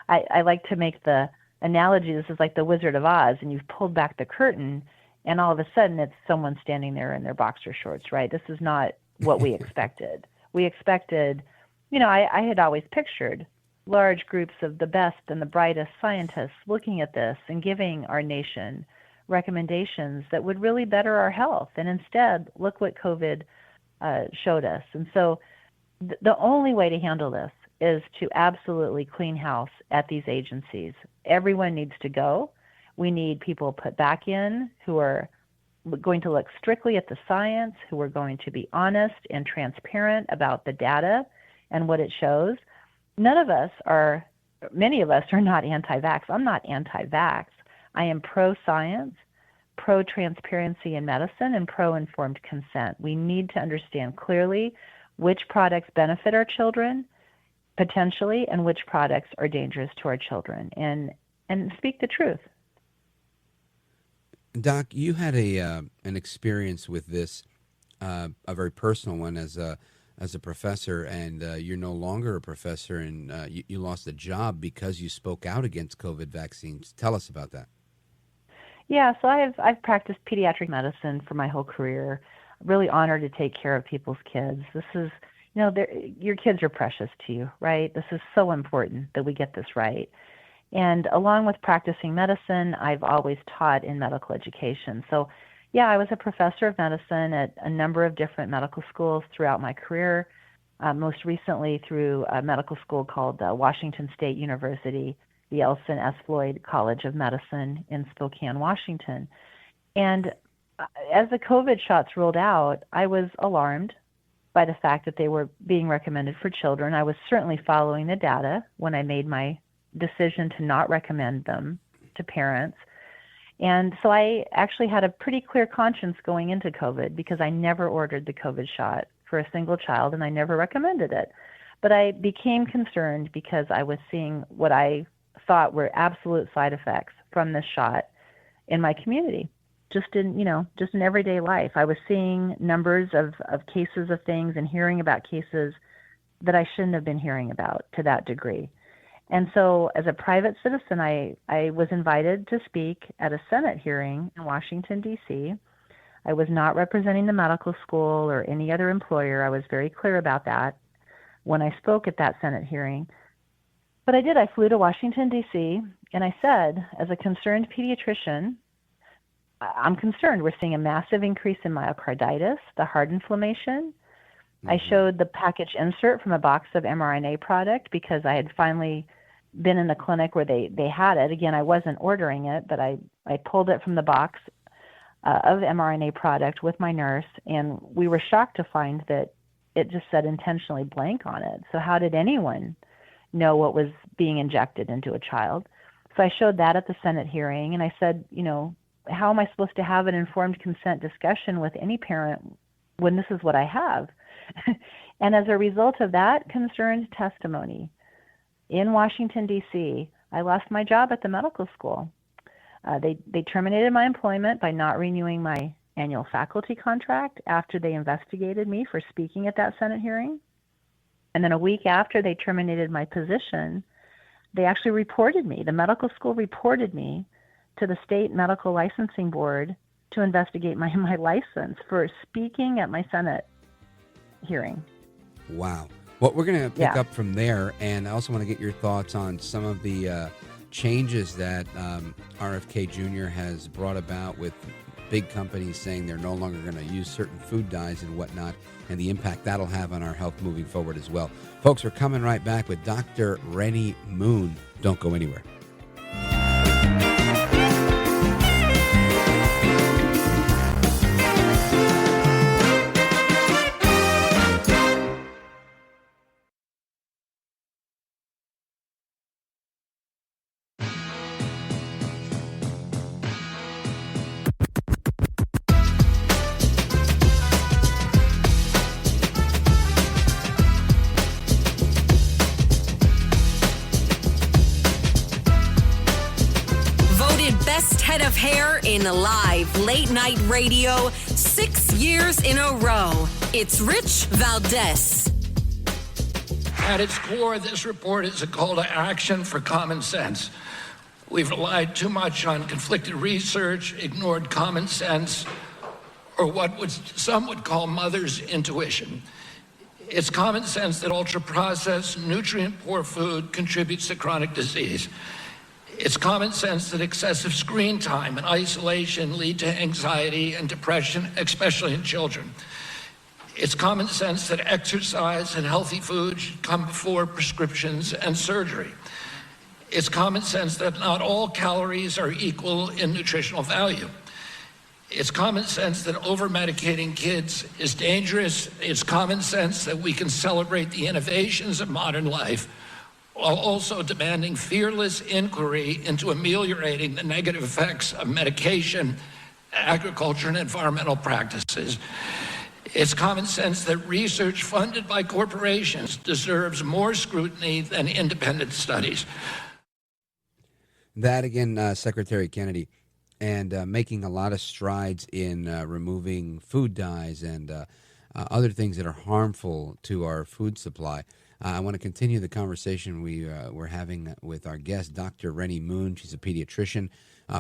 I like to make the analogy, this is like the Wizard of Oz, and you've pulled back the curtain, and all of a sudden it's someone standing there in their boxer shorts, right? This is not what we expected. We expected, you know, I had always pictured large groups of the best and the brightest scientists looking at this and giving our nation recommendations that would really better our health. And instead, look what COVID showed us. And so the only way to handle this is to absolutely clean house at these agencies. Everyone needs to go. We need people put back in who are going to look strictly at the science, who are going to be honest and transparent about the data and what it shows. Many of us are not anti-vax. I'm not anti-vax. I am pro-science, pro-transparency in medicine, and pro-informed consent. We need to understand clearly which products benefit our children, potentially, and which products are dangerous to our children, and speak the truth. Doc, you had an experience with this, a very personal one as a professor, and you're no longer a professor, and you lost a job because you spoke out against COVID vaccines. Tell us about that. Yeah, so I've practiced pediatric medicine for my whole career. Really honored to take care of people's kids. This is, you know, your kids are precious to you, right? This is so important that we get this right. And along with practicing medicine, I've always taught in medical education. So, yeah, I was a professor of medicine at a number of different medical schools throughout my career, most recently through a medical school called Washington State University, the Elson S. Floyd College of Medicine in Spokane, Washington. And as the COVID shots rolled out, I was alarmed by the fact that they were being recommended for children. I was certainly following the data when I made my decision to not recommend them to parents. And so I actually had a pretty clear conscience going into COVID because I never ordered the COVID shot for a single child and I never recommended it. But I became concerned because I was seeing what I thought were absolute side effects from this shot in my community. Just in everyday life. I was seeing numbers of cases of things and hearing about cases that I shouldn't have been hearing about to that degree. And so as a private citizen, I was invited to speak at a Senate hearing in Washington, D.C. I was not representing the medical school or any other employer. I was very clear about that when I spoke at that Senate hearing. But I did. I flew to Washington, D.C., and I said, as a concerned pediatrician, I'm concerned. We're seeing a massive increase in myocarditis, the heart inflammation. I showed the package insert from a box of mRNA product because I had finally been in the clinic where they had it. Again, I wasn't ordering it, but I pulled it from the box of mRNA product with my nurse, and we were shocked to find that it just said intentionally blank on it. So how did anyone know what was being injected into a child? So I showed that at the Senate hearing, and I said, how am I supposed to have an informed consent discussion with any parent when this is what I have? And as a result of that concerned testimony in Washington, D.C., I lost my job at the medical school. They terminated my employment by not renewing my annual faculty contract after they investigated me for speaking at that Senate hearing. And then a week after they terminated my position, they actually reported me. The medical school reported me to the state medical licensing board to investigate my license for speaking at my Senate hearing. Wow. Well, we're going to pick up from there, and I also want to get your thoughts on some of the changes that RFK Jr. has brought about with big companies saying they're no longer going to use certain food dyes and whatnot, and the impact that'll have on our health moving forward as well. Folks, we're coming right back with Dr. Reni Moon. Don't go anywhere. In live late night radio 6 years in a row. It's Rich Valdes. At its core, this report is a call to action for common sense. We've relied too much on conflicted research, ignored common sense, or what some would call mother's intuition. It's common sense that ultra-processed, nutrient-poor food contributes to chronic disease. It's common sense that excessive screen time and isolation lead to anxiety and depression, especially in children. It's common sense that exercise and healthy food should come before prescriptions and surgery. It's common sense that not all calories are equal in nutritional value. It's common sense that over-medicating kids is dangerous. It's common sense that we can celebrate the innovations of modern life while also demanding fearless inquiry into ameliorating the negative effects of medication, agriculture, and environmental practices. It's common sense that research funded by corporations deserves more scrutiny than independent studies. That again, Secretary Kennedy, and making a lot of strides in removing food dyes and other things that are harmful to our food supply. I want to continue the conversation we're having with our guest, Dr. Reni Moon. She's a pediatrician,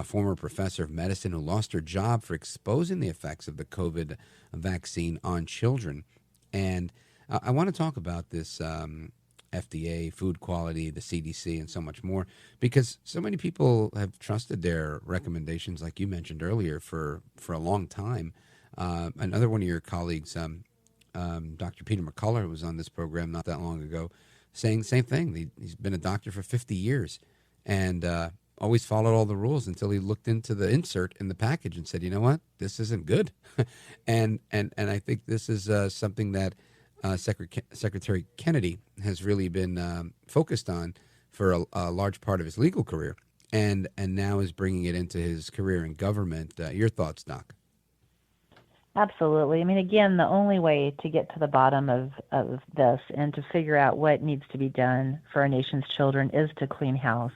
former professor of medicine who lost her job for exposing the effects of the COVID vaccine on children. And I want to talk about this FDA, food quality, the CDC, and so much more, because so many people have trusted their recommendations, like you mentioned earlier, for a long time. Another one of your colleagues, Dr. Peter McCullough, who was on this program not that long ago, saying the same thing. He's been a doctor for 50 years and always followed all the rules until he looked into the insert in the package and said, you know what, this isn't good. and I think this is something that Secretary Kennedy has really been focused on for a large part of his legal career, and now is bringing it into his career in government. Your thoughts, Doc? Absolutely. I mean, again, the only way to get to the bottom of this and to figure out what needs to be done for our nation's children is to clean house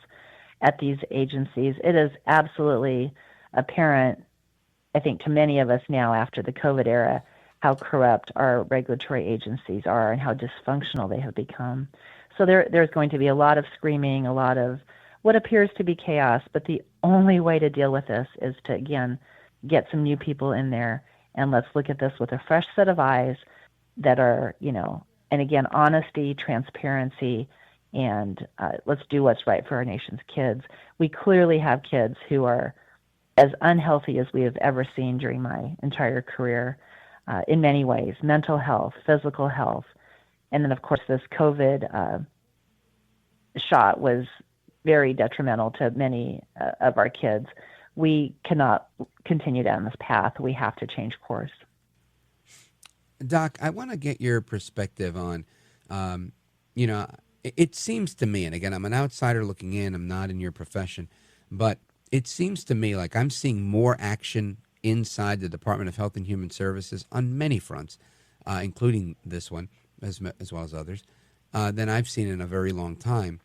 at these agencies. It is absolutely apparent, I think, to many of us now after the COVID era, how corrupt our regulatory agencies are and how dysfunctional they have become. So there's going to be a lot of screaming, a lot of what appears to be chaos, but the only way to deal with this is to, again, get some new people in there. And let's look at this with a fresh set of eyes that are, and again, honesty, transparency, and let's do what's right for our nation's kids. We clearly have kids who are as unhealthy as we have ever seen during my entire career in many ways, mental health, physical health. And then, of course, this COVID shot was very detrimental to many of our kids. We cannot continue down this path. We have to change course. Doc, I want to get your perspective on, it seems to me, and again, I'm an outsider looking in, I'm not in your profession, but it seems to me like I'm seeing more action inside the Department of Health and Human Services on many fronts, including this one, as well as others, than I've seen in a very long time.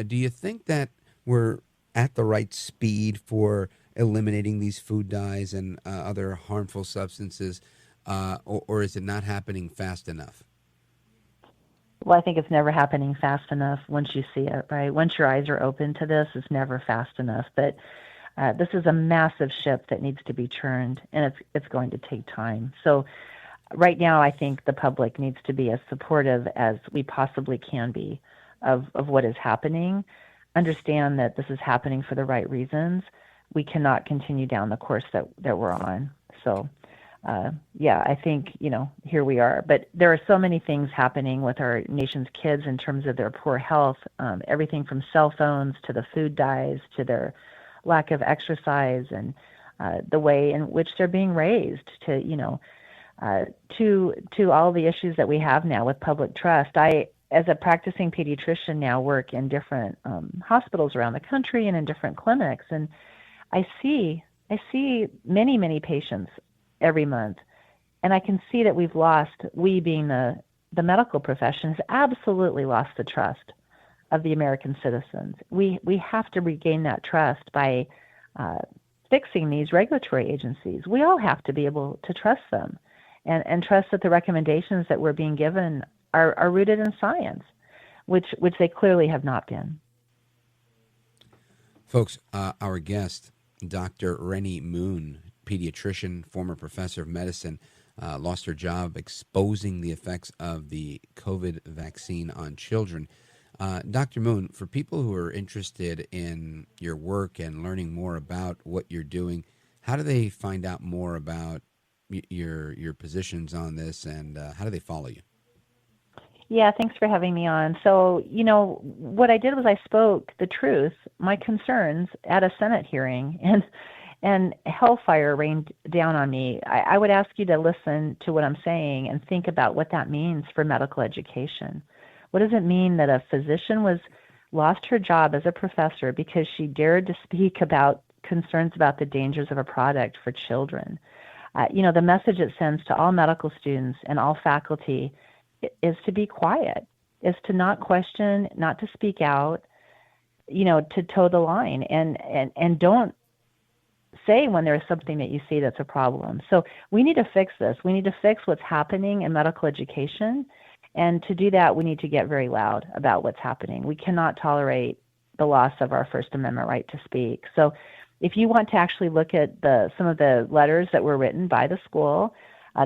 Do you think that we're at the right speed for eliminating these food dyes and other harmful substances, or is it not happening fast enough? Well, I think it's never happening fast enough once you see it, right? Once your eyes are open to this, it's never fast enough. But this is a massive ship that needs to be churned, and it's going to take time. So right now, I think the public needs to be as supportive as we possibly can be of what is happening. Understand that this is happening for the right reasons. We cannot continue down the course that we're on. So, I think, here we are. But there are so many things happening with our nation's kids in terms of their poor health, everything from cell phones to the food dyes to their lack of exercise and the way in which they're being raised to all the issues that we have now with public trust. I, as a practicing pediatrician now, work in different hospitals around the country and in different clinics, and I see many, many patients every month, and I can see that we being the medical profession, has absolutely lost the trust of the American citizens. We have to regain that trust by fixing these regulatory agencies. We all have to be able to trust them and trust that the recommendations that we're being given are rooted in science, which they clearly have not been. Folks, our guest, Dr. Reni Moon, pediatrician, former professor of medicine, lost her job exposing the effects of the COVID vaccine on children. Dr. Moon, for people who are interested in your work and learning more about what you're doing, how do they find out more about your positions on this, and how do they follow you? Yeah, thanks for having me on. So, what I did was I spoke the truth, my concerns, at a Senate hearing, and hellfire rained down on me. I would ask you to listen to what I'm saying and think about what that means for medical education. What does it mean that a physician lost her job as a professor because she dared to speak about concerns about the dangers of a product for children? The message it sends to all medical students and all faculty is to be quiet, is to not question, not to speak out, to toe the line, and don't say when there's something that you see that's a problem. So we need to fix this. We need to fix what's happening in medical education. And to do that, we need to get very loud about what's happening. We cannot tolerate the loss of our First Amendment right to speak. So if you want to actually look at some of the letters that were written by the school,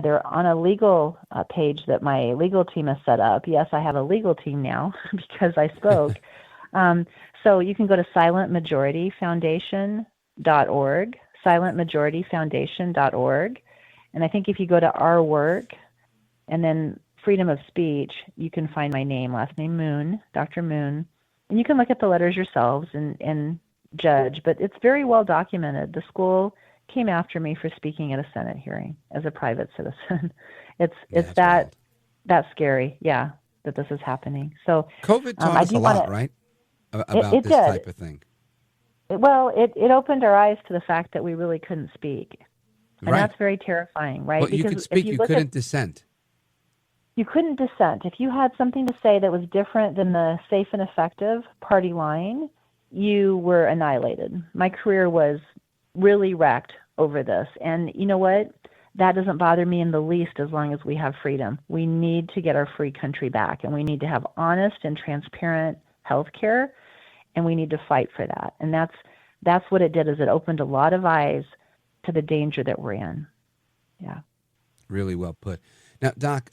They're on a legal page that my legal team has set up. Yes, I have a legal team now because I spoke. So you can go to silentmajorityfoundation.org, silentmajorityfoundation.org. And I think if you go to our work and then freedom of speech, you can find my name, last name Moon, Dr. Moon. And you can look at the letters yourselves and judge, but it's very well documented. The school came after me for speaking at a Senate hearing as a private citizen. It's that scary, that this is happening. So COVID taught us a lot, right? About this type of thing. It opened our eyes to the fact that we really couldn't speak. And that's very terrifying, right? Well, you could speak, you couldn't dissent. You couldn't dissent. If you had something to say that was different than the safe and effective party line, you were annihilated. My career was really wrecked over this. And you know what? That doesn't bother me in the least as long as we have freedom. We need to get our free country back, and we need to have honest and transparent health care, and we need to fight for that. And that's what it did, is it opened a lot of eyes to the danger that we're in. Yeah. Really well put. Now, Doc,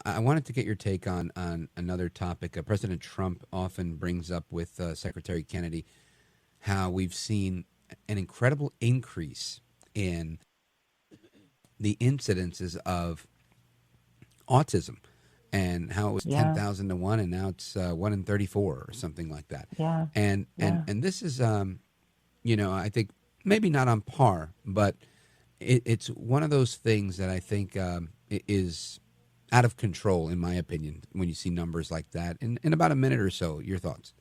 I wanted to get your take on another topic. President Trump often brings up with Secretary Kennedy how we've seen an incredible increase in the incidences of autism, and how it was 10,000 to 1, and now it's 1 in 34 or something like that. Yeah. And this is, I think maybe not on par, but it's one of those things that I think is out of control, in my opinion, when you see numbers like that. In about a minute or so, your thoughts?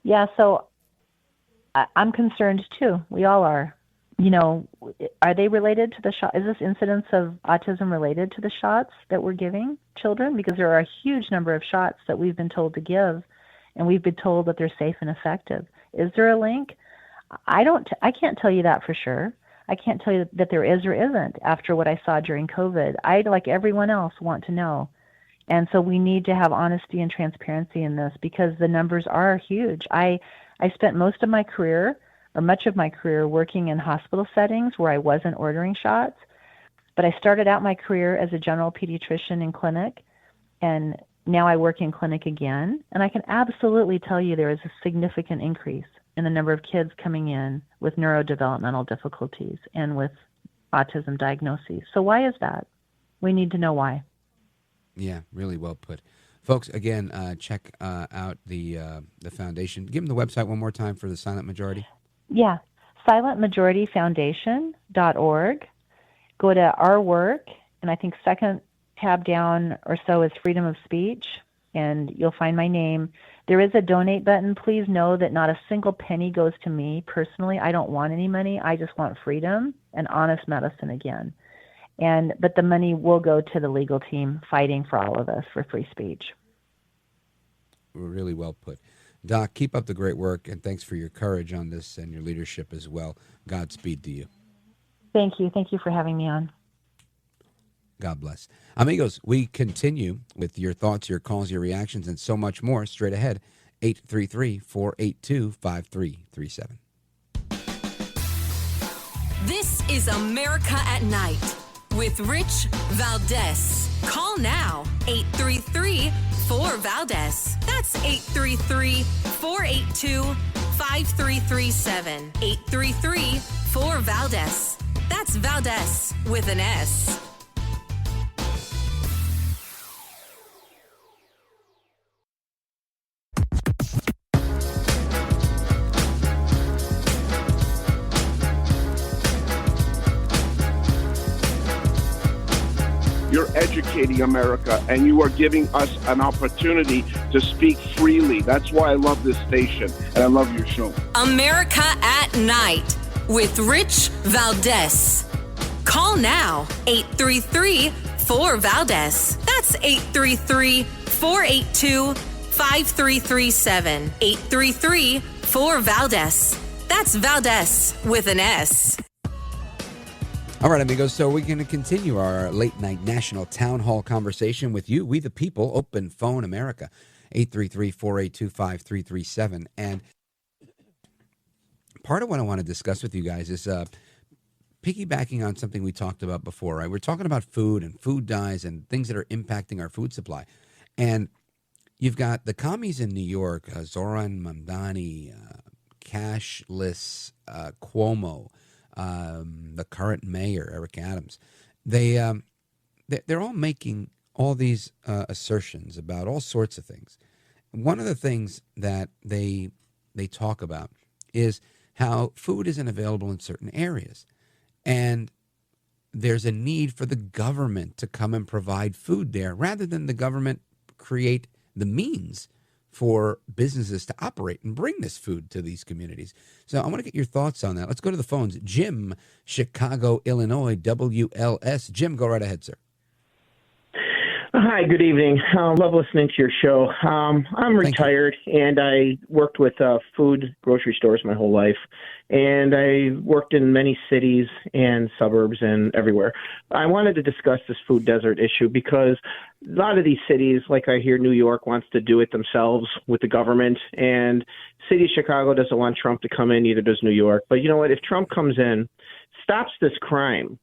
Yeah, so I'm concerned too. We all are. Are they related to the shot? Is this incidence of autism related to the shots that we're giving children? Because there are a huge number of shots that we've been told to give, and we've been told that they're safe and effective. Is there a link? I can't tell you that for sure. I can't tell you that there is or isn't after what I saw during COVID. I, like everyone else, want to know. And so we need to have honesty and transparency in this, because the numbers are huge. I spent most of my career, or much of my career, working in hospital settings where I wasn't ordering shots. But I started out my career as a general pediatrician in clinic, and now I work in clinic again. And I can absolutely tell you there is a significant increase in the number of kids coming in with neurodevelopmental difficulties and with autism diagnoses. So why is that? We need to know why. Yeah, really well put. Folks, again, check out the foundation. Give them the website one more time for the Silent Majority. Yeah, silentmajorityfoundation.org. Go to our work, and I think second tab down or so is freedom of speech, and you'll find my name. There is a donate button. Please know that not a single penny goes to me personally. I don't want any money. I just want freedom and honest medicine again. But the money will go to the legal team fighting for all of us for free speech. Really well put. Doc, keep up the great work, and thanks for your courage on this and your leadership as well. Godspeed to you. Thank you. Thank you for having me on. God bless. Amigos, we continue with your thoughts, your calls, your reactions, and so much more straight ahead. 833-482-5337. This is America at Night with Rich Valdes. Call now, 833-4-VALDES. That's 833-482-5337. 833-4-VALDES. That's Valdes with an S. You're educating America, and you are giving us an opportunity to speak freely. That's why I love this station, and I love your show. America at Night with Rich Valdes. Call now, 833-4-VALDES. That's 833-482-5337. 833-4-VALDES. That's Valdes with an S. All right, amigos, so we're going to continue our late-night national town hall conversation with you, we the people, Open Phone America, 833-482-5337. And part of what I want to discuss with you guys is piggybacking on something we talked about before, right? We're talking about food and food dyes and things that are impacting our food supply. And you've got the commies in New York, Zoran Mamdani, Cashless, Cuomo, the current mayor, Eric Adams. They're all making all these assertions about all sorts of things. One of the things that they talk about is how food isn't available in certain areas. And there's a need for the government to come and provide food there rather than the government create the means for businesses to operate and bring this food to these communities. So I want to get your thoughts on that. Let's go to the phones. Jim, Chicago, Illinois, WLS. Jim, go right ahead, sir. Hi, good evening. Love listening to your show. I'm retired, and I worked with food grocery stores my whole life, and I worked in many cities and suburbs and everywhere. I wanted to discuss this food desert issue because a lot of these cities, like I hear New York wants to do it themselves with the government, and city of Chicago doesn't want Trump to come in, neither does New York. But you know what? If Trump comes in, stops this crime,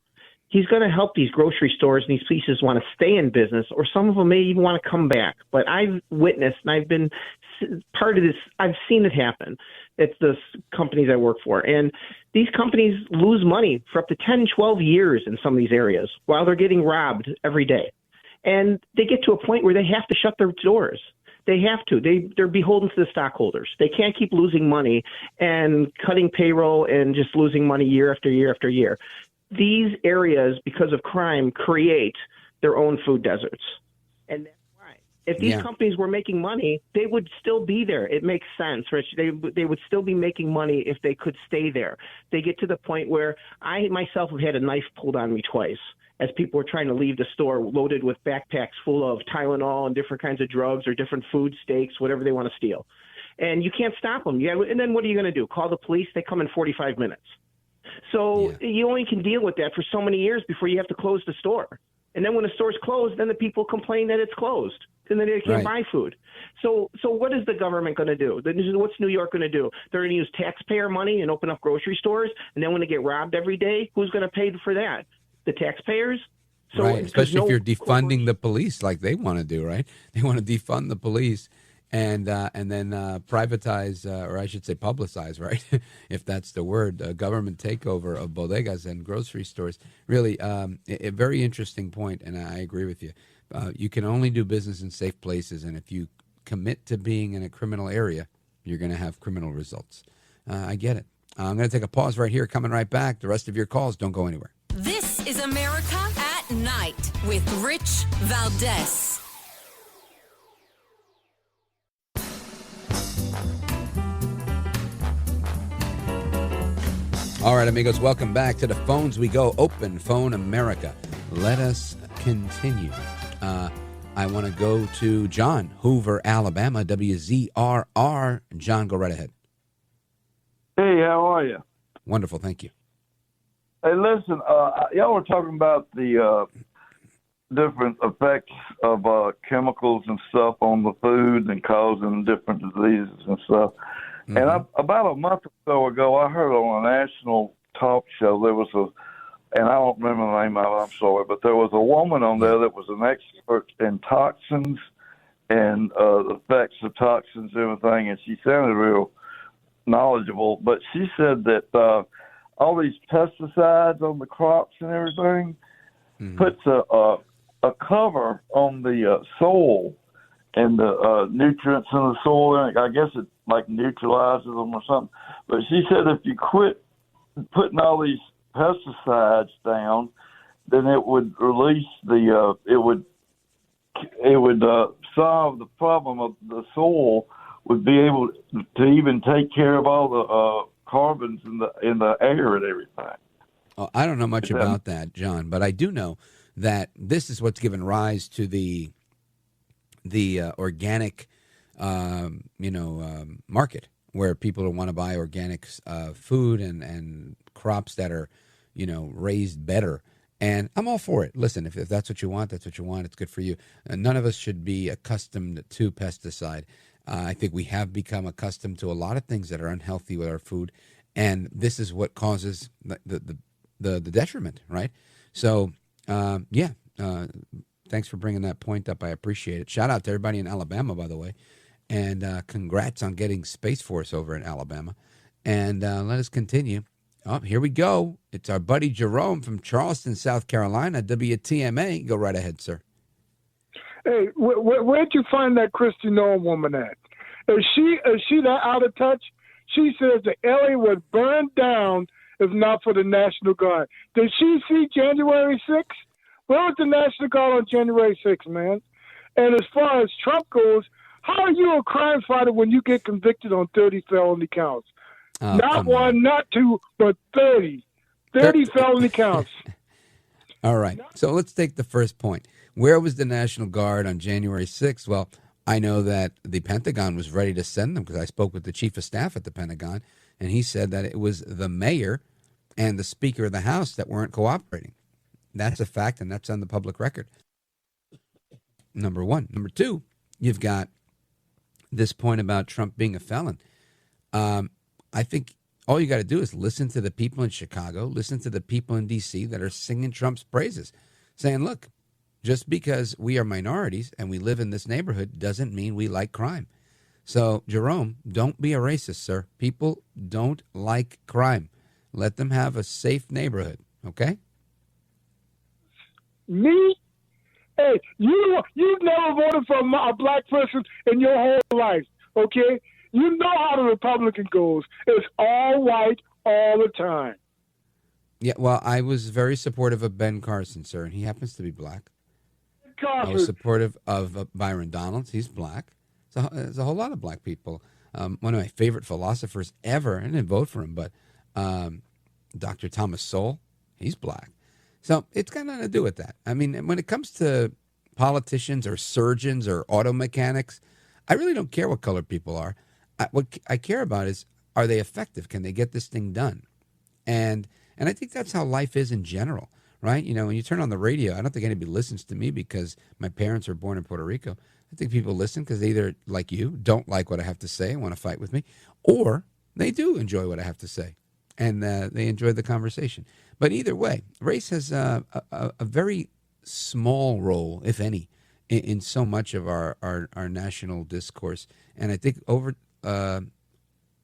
he's going to help these grocery stores and these places want to stay in business, or some of them may even want to come back. But I've witnessed, and I've been part of this, I've seen it happen. It's the companies I work for. And these companies lose money for up to 10, 12 years in some of these areas while they're getting robbed every day. And they get to a point where they have to shut their doors. They have to. They're beholden to the stockholders. They can't keep losing money and cutting payroll and just losing money year after year after year. These areas, because of crime, create their own food deserts. And that's why. If these companies were making money, they would still be there. It makes sense, Rich. They would still be making money if they could stay there. They get to the point where I myself have had a knife pulled on me twice as people were trying to leave the store loaded with backpacks full of Tylenol and different kinds of drugs or different food, steaks, whatever they want to steal. And you can't stop them. And then what are you going to do? Call the police? They come in 45 minutes. So you only can deal with that for so many years before you have to close the store. And then when the store's closed, then the people complain that it's closed. And then they can't buy food. So what is the government going to do? What's New York going to do? They're going to use taxpayer money and open up grocery stores. And then when they get robbed every day, who's going to pay for that? The taxpayers? So right, especially if you're defunding the police like they want to do, right? They want to defund the police and then privatize, or I should say publicize, right? If that's the word, government takeover of bodegas and grocery stores. Really, a very interesting point, and I agree with you. You can only do business in safe places, and if you commit to being in a criminal area, you're going to have criminal results. I get it. I'm going to take a pause right here, coming right back. The rest of your calls, don't go anywhere. This is America at Night with Rich Valdes. All right, amigos, welcome back to the phones we go. Open Phone America. Let us continue. I want to go to John, Hoover, Alabama, WZRR. John, go right ahead. Hey, how are you? Wonderful, thank you. Hey, listen, y'all were talking about the different effects of chemicals and stuff on the food and causing different diseases and stuff. Mm-hmm. And about a month or so ago, I heard on a national talk show, there was and I don't remember the name of it, I'm sorry, but there was a woman on there that was an expert in toxins and the effects of toxins and everything, and she sounded real knowledgeable. But she said that all these pesticides on the crops and everything puts a cover on the soil and the nutrients in the soil, and I guess it like neutralizes them or something. But she said if you quit putting all these pesticides down, then it would release it would solve the problem of the soil, would be able to even take care of all the carbons in the air and everything. Oh, I don't know much about that, John, but I do know that this is what's given rise to the organic market, where people want to buy organic food and crops that are raised better. And I'm all for it. Listen, if that's what you want, that's what you want. It's good for you. None of us should be accustomed to pesticide. I think we have become accustomed to a lot of things that are unhealthy with our food, and this is what causes the the detriment, right? So, thanks for bringing that point up. I appreciate it. Shout out to everybody in Alabama, by the way. And congrats on getting Space Force over in Alabama. And let us continue. Oh, here we go. It's our buddy Jerome from Charleston, South Carolina, WTMA. Go right ahead, sir. Hey, where'd you find that Kristi Noem woman at? Is she that out of touch? She says that LA would burn down if not for the National Guard. Did she see January 6th? Where was the National Guard on January 6th, man? And as far as Trump goes, how are you a crime fighter when you get convicted on 30 felony counts? Not one, not two, but 30. 30 felony counts. All right. So let's take the first point. Where was the National Guard on January 6th? Well, I know that the Pentagon was ready to send them because I spoke with the chief of staff at the Pentagon, and he said that it was the mayor and the Speaker of the House that weren't cooperating. That's a fact, and that's on the public record. Number one. Number two, you've got this point about Trump being a felon. I think all you got to do is listen to the people in Chicago, listen to the people in D.C. that are singing Trump's praises, saying, look, just because we are minorities and we live in this neighborhood doesn't mean we like crime. So, Jerome, don't be a racist, sir. People don't like crime. Let them have a safe neighborhood, okay? Me? Hey, you've never voted for a black person in your whole life, okay? You know how the Republican goes. It's all white all the time. Yeah, well, I was very supportive of Ben Carson, sir, and he happens to be black. I was supportive of Byron Donalds. He's black. So there's a whole lot of black people. One of my favorite philosophers ever, I didn't vote for him, but Dr. Thomas Sowell, he's black. So it's got nothing to do with that. I mean, when it comes to politicians or surgeons or auto mechanics, I really don't care what color people are. What I care about is, are they effective? Can they get this thing done? And I think that's how life is in general, right? You know, when you turn on the radio, I don't think anybody listens to me because my parents were born in Puerto Rico. I think people listen because they either, like you, don't like what I have to say and want to fight with me, or they do enjoy what I have to say, and they enjoy the conversation. But either way, race has a very small role, if any, in so much of our national discourse. And I think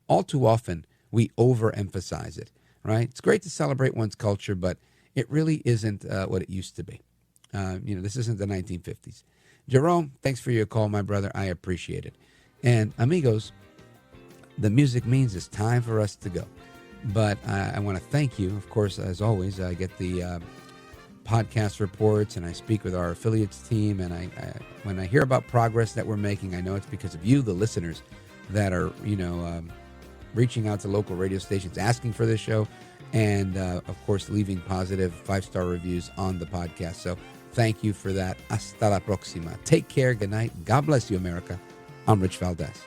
all too often we overemphasize it, right? It's great to celebrate one's culture, but it really isn't what it used to be. This isn't the 1950s. Jerome, thanks for your call, my brother. I appreciate it. And amigos, the music means it's time for us to go. But I want to thank you. Of course, as always, I get the podcast reports and I speak with our affiliates team. And when I hear about progress that we're making, I know it's because of you, the listeners, that are, reaching out to local radio stations, asking for this show, and, of course, leaving positive 5-star reviews on the podcast. So thank you for that. Hasta la próxima. Take care. Good night. God bless you, America. I'm Rich Valdes.